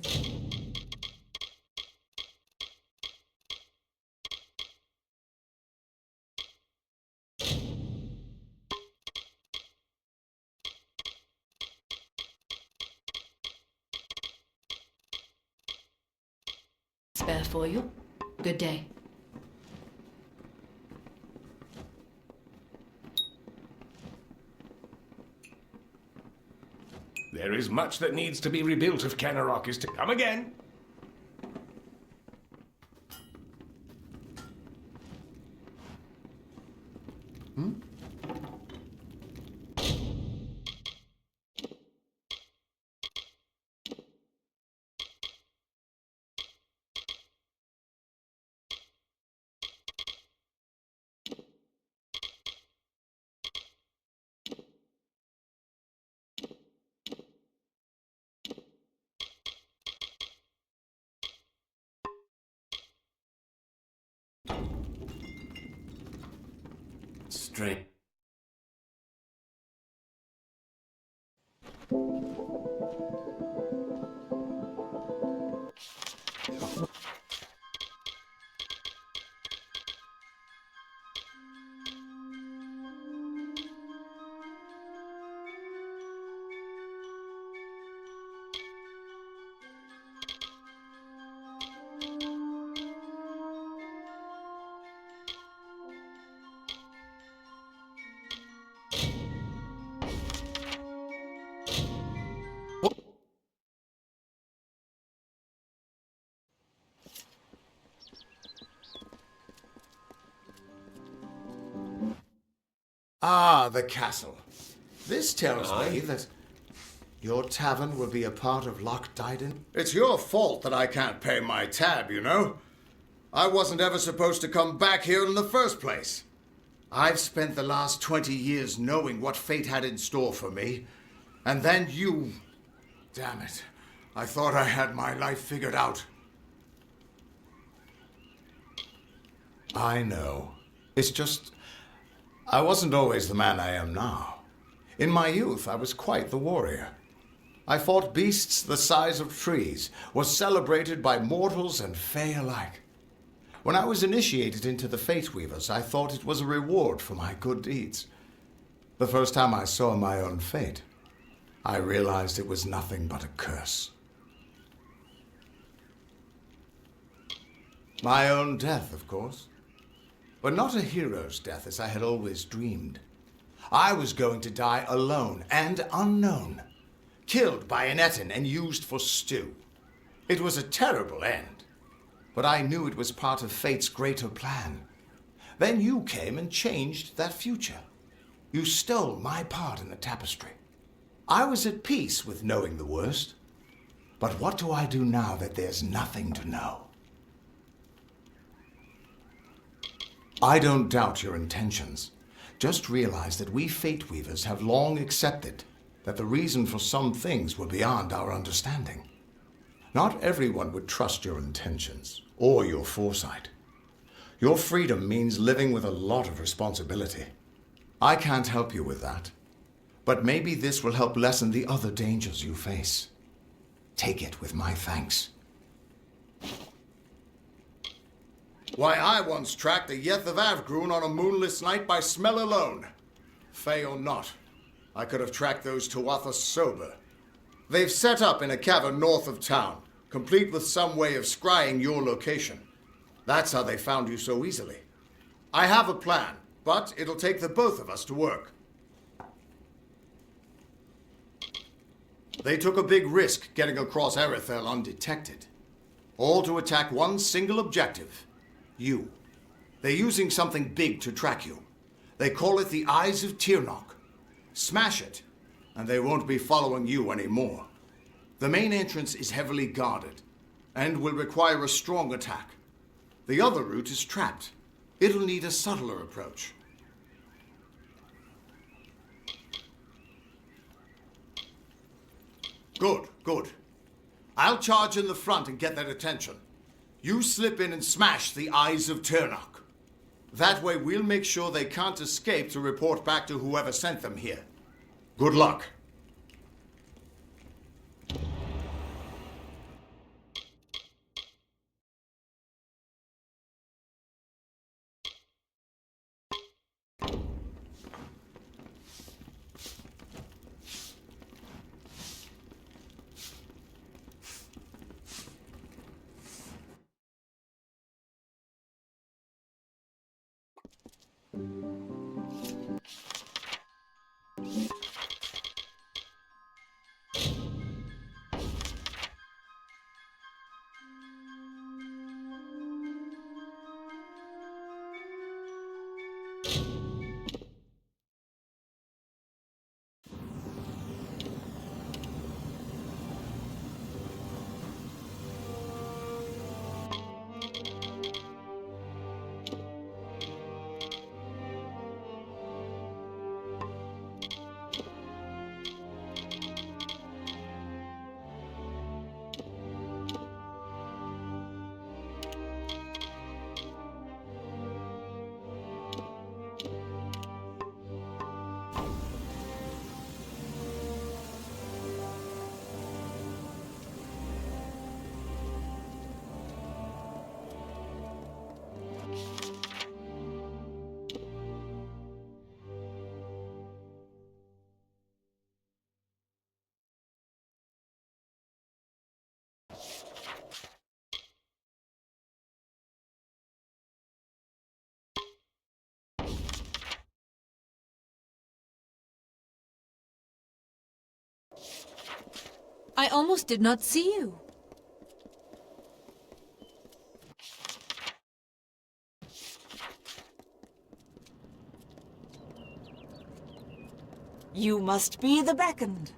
spare for you. Good day. There is much that needs to be rebuilt if Kenarok is to come again. Straight. Ah, the castle. This tells me that your tavern will be a part of Loch Dyden. It's your fault that I can't pay my tab, you know. I wasn't ever supposed to come back here in the first place. I've spent the last 20 years knowing what fate had in store for me. And then you... Damn it. I thought I had my life figured out. I know. It's just... I wasn't always the man I am now. In my youth, I was quite the warrior. I fought beasts the size of trees, was celebrated by mortals and fae alike. When I was initiated into the Fate Weavers, I thought it was a reward for my good deeds. The first time I saw my own fate, I realized it was nothing but a curse. My own death, of course. But not a hero's death as I had always dreamed. I was going to die alone and unknown, killed by an Etin and used for stew. It was a terrible end. But I knew it was part of fate's greater plan. Then you came and changed that future. You stole my part in the tapestry. I was at peace with knowing the worst. But what do I do now that there's nothing to know? I don't doubt your intentions. Just realize that we Fate Weavers have long accepted that the reason for some things were beyond our understanding. Not everyone would trust your intentions or your foresight. Your freedom means living with a lot of responsibility. I can't help you with that, but maybe this will help lessen the other dangers you face. Take it with my thanks. Why, I once tracked a Yeth of Avgrun on a moonless night by smell alone. Fey or not, I could have tracked those Tuatha sober. They've set up in a cavern north of town, complete with some way of scrying your location. That's how they found you so easily. I have a plan, but it'll take the both of us to work. They took a big risk getting across Erethel undetected. All to attack one single objective. You. They're using something big to track you. They call it the Eyes of Tirnoch. Smash it, and they won't be following you anymore. The main entrance is heavily guarded, and will require a strong attack. The other route is trapped. It'll need a subtler approach. Good, good. I'll charge in the front and get their attention. You slip in and smash the Eyes of Tirnoch. That way we'll make sure they can't escape to report back to whoever sent them here. Good luck. I almost did not see you. You must be the beckoned.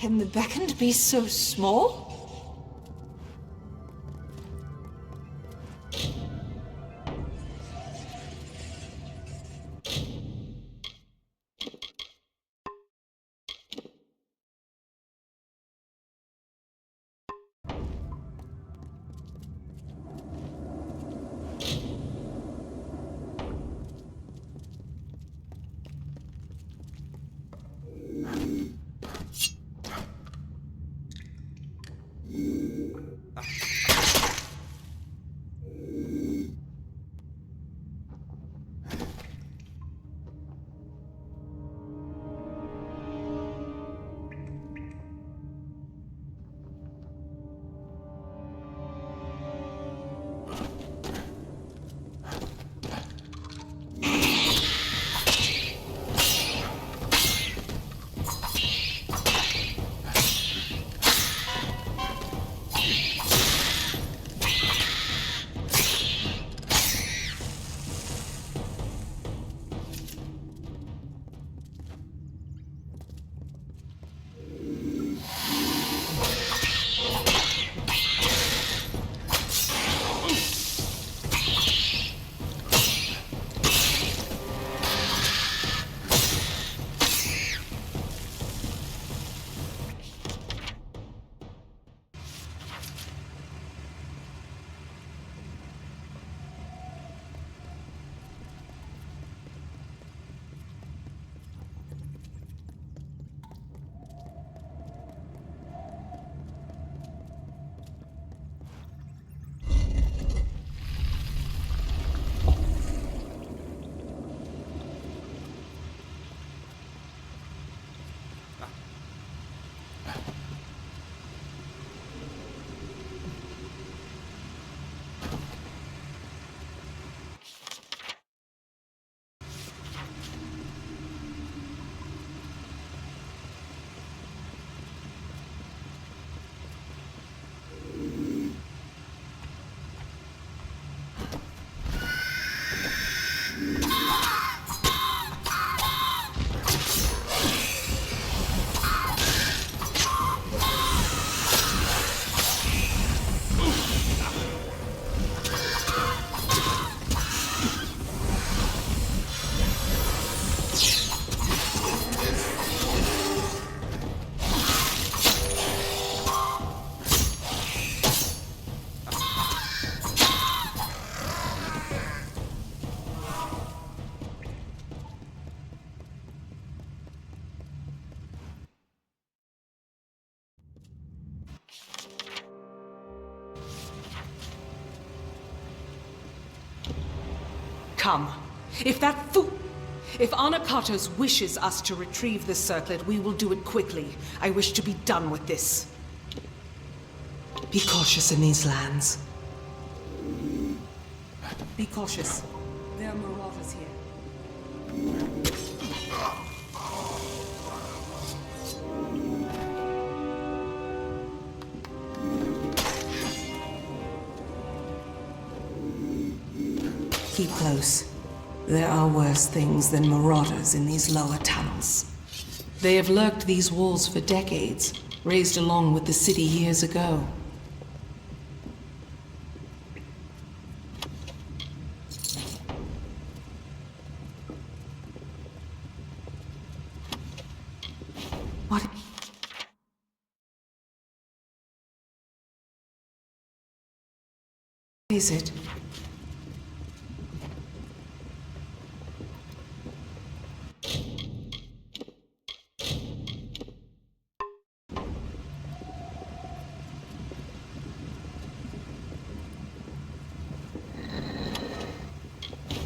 Can the beckoned be so small? Come. If Anakatos wishes us to retrieve this circlet, we will do it quickly. I wish to be done with this. Be cautious in these lands. Be cautious. There are marauders here. Keep close. There are worse things than marauders in these lower tunnels. They have lurked these walls for decades, raised along with the city years ago. What is it?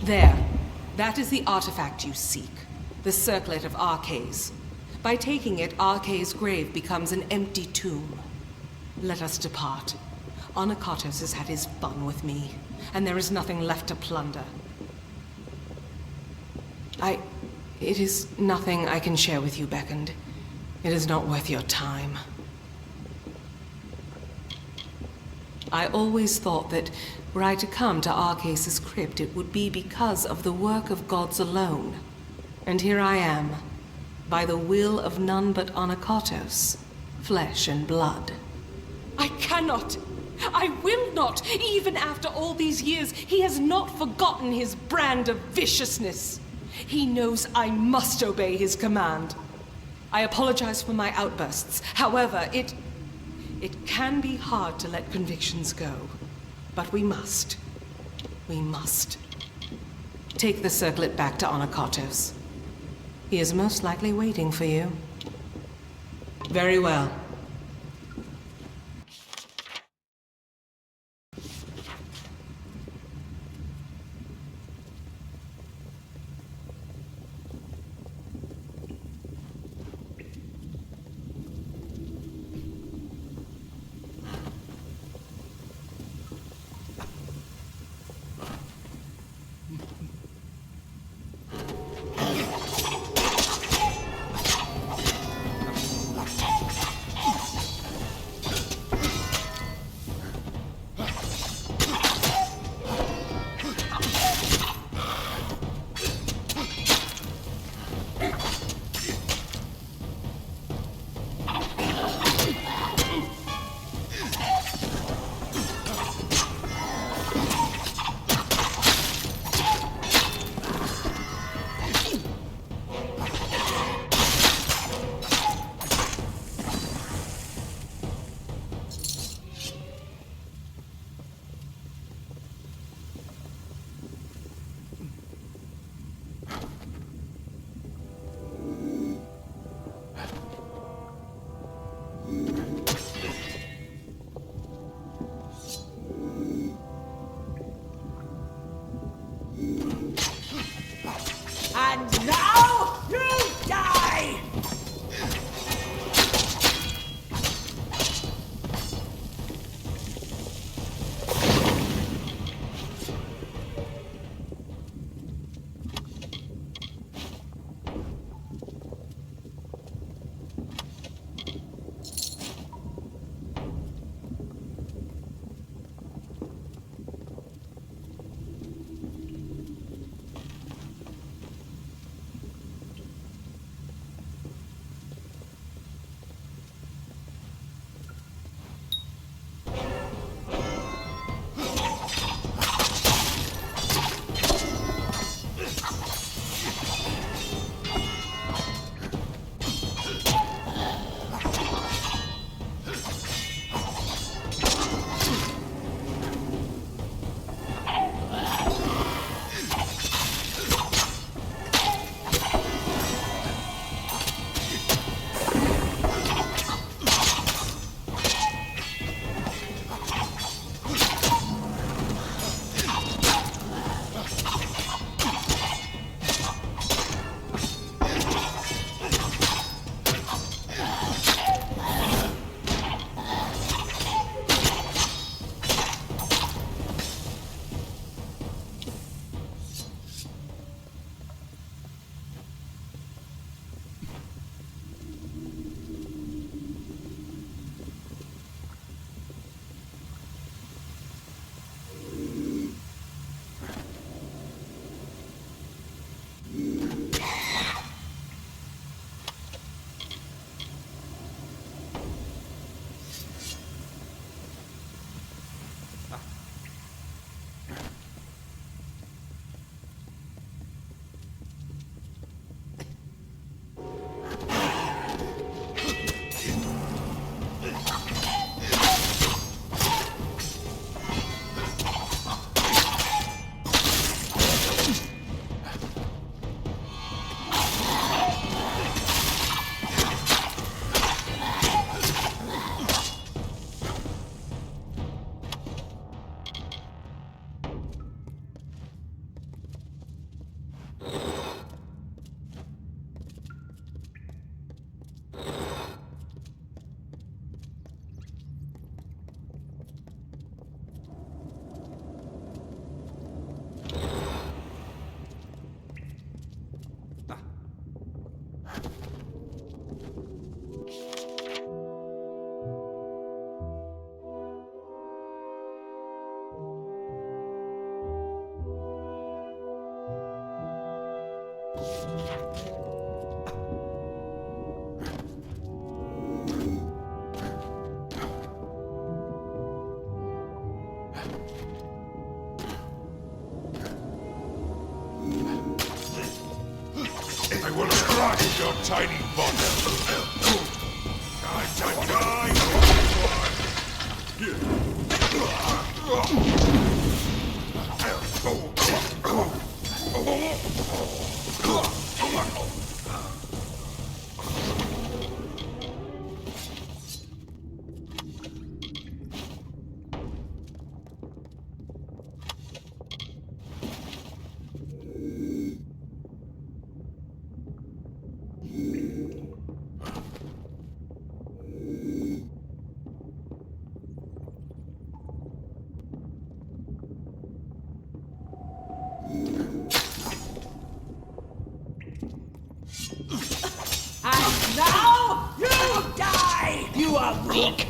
There. That is the artifact you seek. The circlet of Arcades. By taking it, Arcades' grave becomes an empty tomb. Let us depart. Anakatos has had his fun with me, and there is nothing left to plunder. It is nothing I can share with you, Beckoned. It is not worth your time. I always thought that were I to come to Arcades' crypt, it would be because of the work of gods alone. And here I am, by the will of none but Anakatos. flesh and blood. I cannot! I will not! Even after all these years, he has not forgotten his brand of viciousness. He knows I must obey his command. I apologize for my outbursts. However, it can be hard to let convictions go. But we must. We must. Take the circlet back to Anakotos. He is most likely waiting for you. Very well. your tiny body. Die, die, And now you die! You are weak!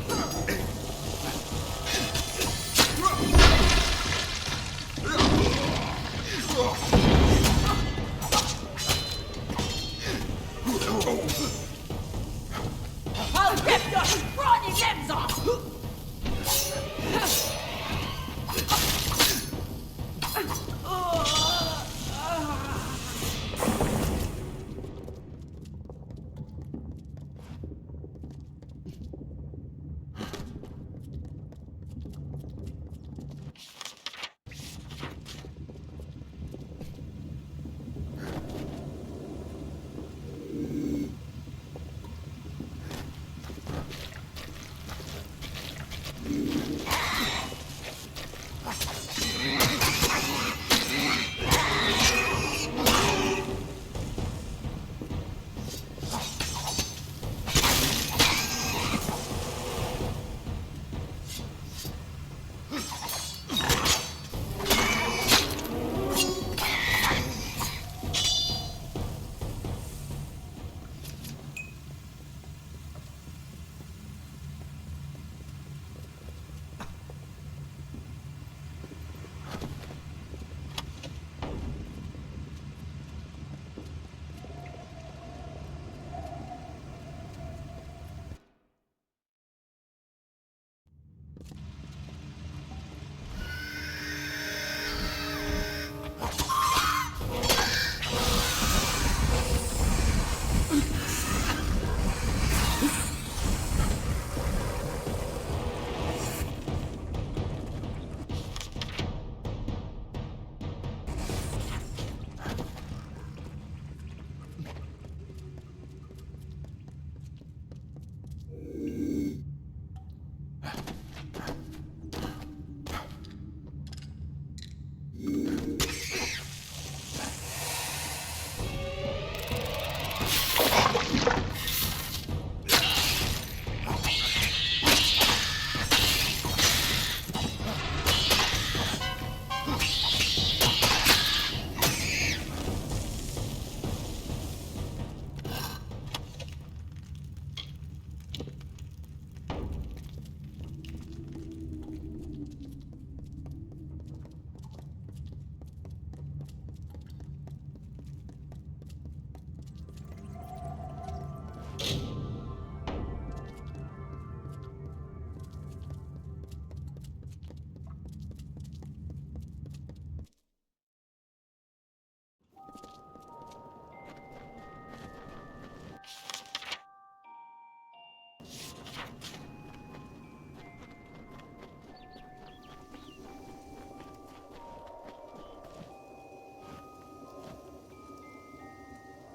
I'll rip your scrawny limbs off!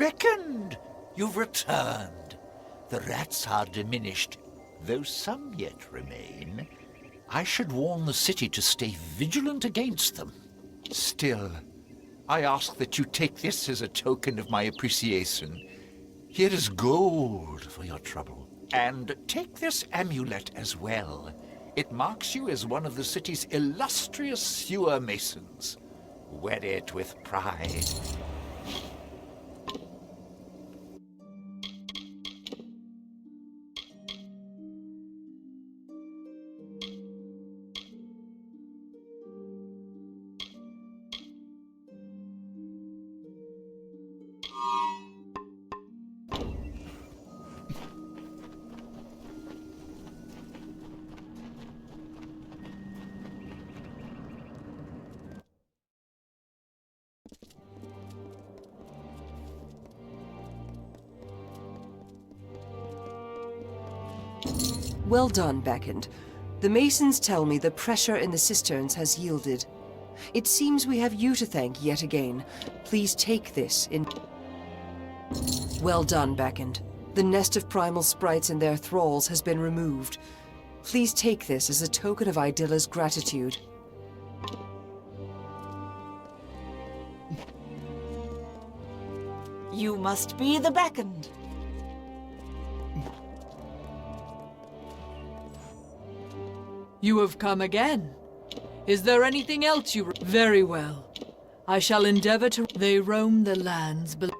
Beckoned! You've returned. The rats are diminished, though some yet remain. I should warn the city to stay vigilant against them. Still, I ask that you take this as a token of my appreciation. Here is gold for your trouble. And take this amulet as well. It marks you as one of the city's illustrious sewer masons. Wear it with pride. Well done, Beckoned. The Masons tell me the pressure in the cisterns has yielded. It seems we have you to thank yet again. Please take this in... Well done, Beckoned. The nest of primal sprites and their thralls has been removed. Please take this as a token of Idilla's gratitude. You must be the Beckoned. You have come again. Is there anything else you... Very well. I shall endeavor to... They roam the lands below...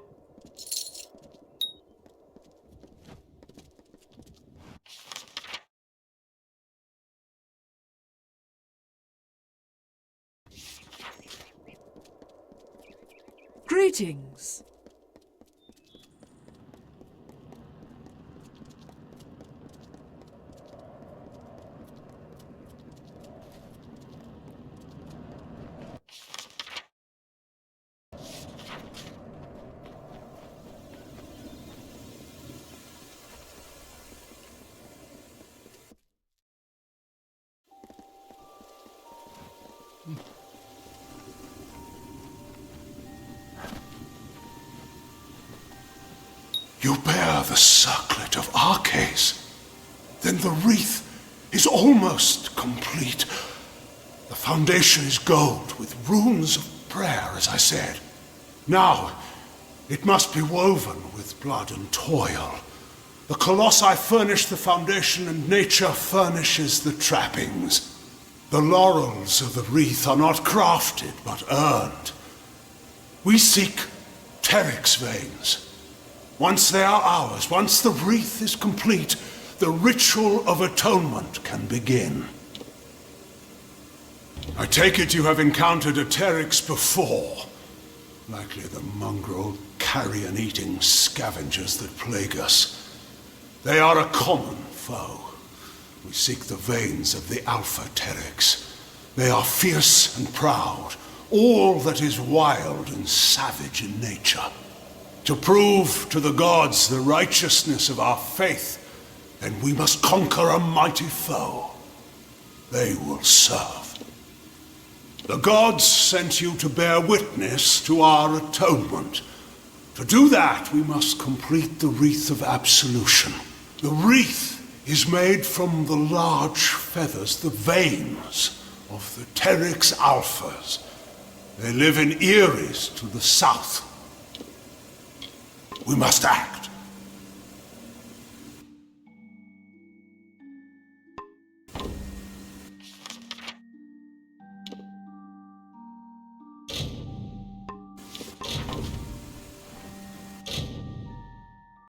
Greetings. You bear the circlet of Arcades. Then the wreath is almost complete. The foundation is gold with runes of prayer, as I said. Now, it must be woven with blood and toil. The colossi furnish the foundation and nature furnishes the trappings. The laurels of the wreath are not crafted, but earned. We seek Teryx veins. Once they are ours, once the wreath is complete, the ritual of atonement can begin. I take it you have encountered a Teryx before. Likely the mongrel, carrion-eating scavengers that plague us. They are a common foe. We seek the veins of the Alpha Teryx. They are fierce and proud, all that is wild and savage in nature. To prove to the gods the righteousness of our faith, then we must conquer a mighty foe. They will serve. The gods sent you to bear witness to our atonement. To do that, we must complete the wreath of absolution. The wreath is made from the large feathers, the veins of the Teryx Alphas. They live in Eris to the south. We must act.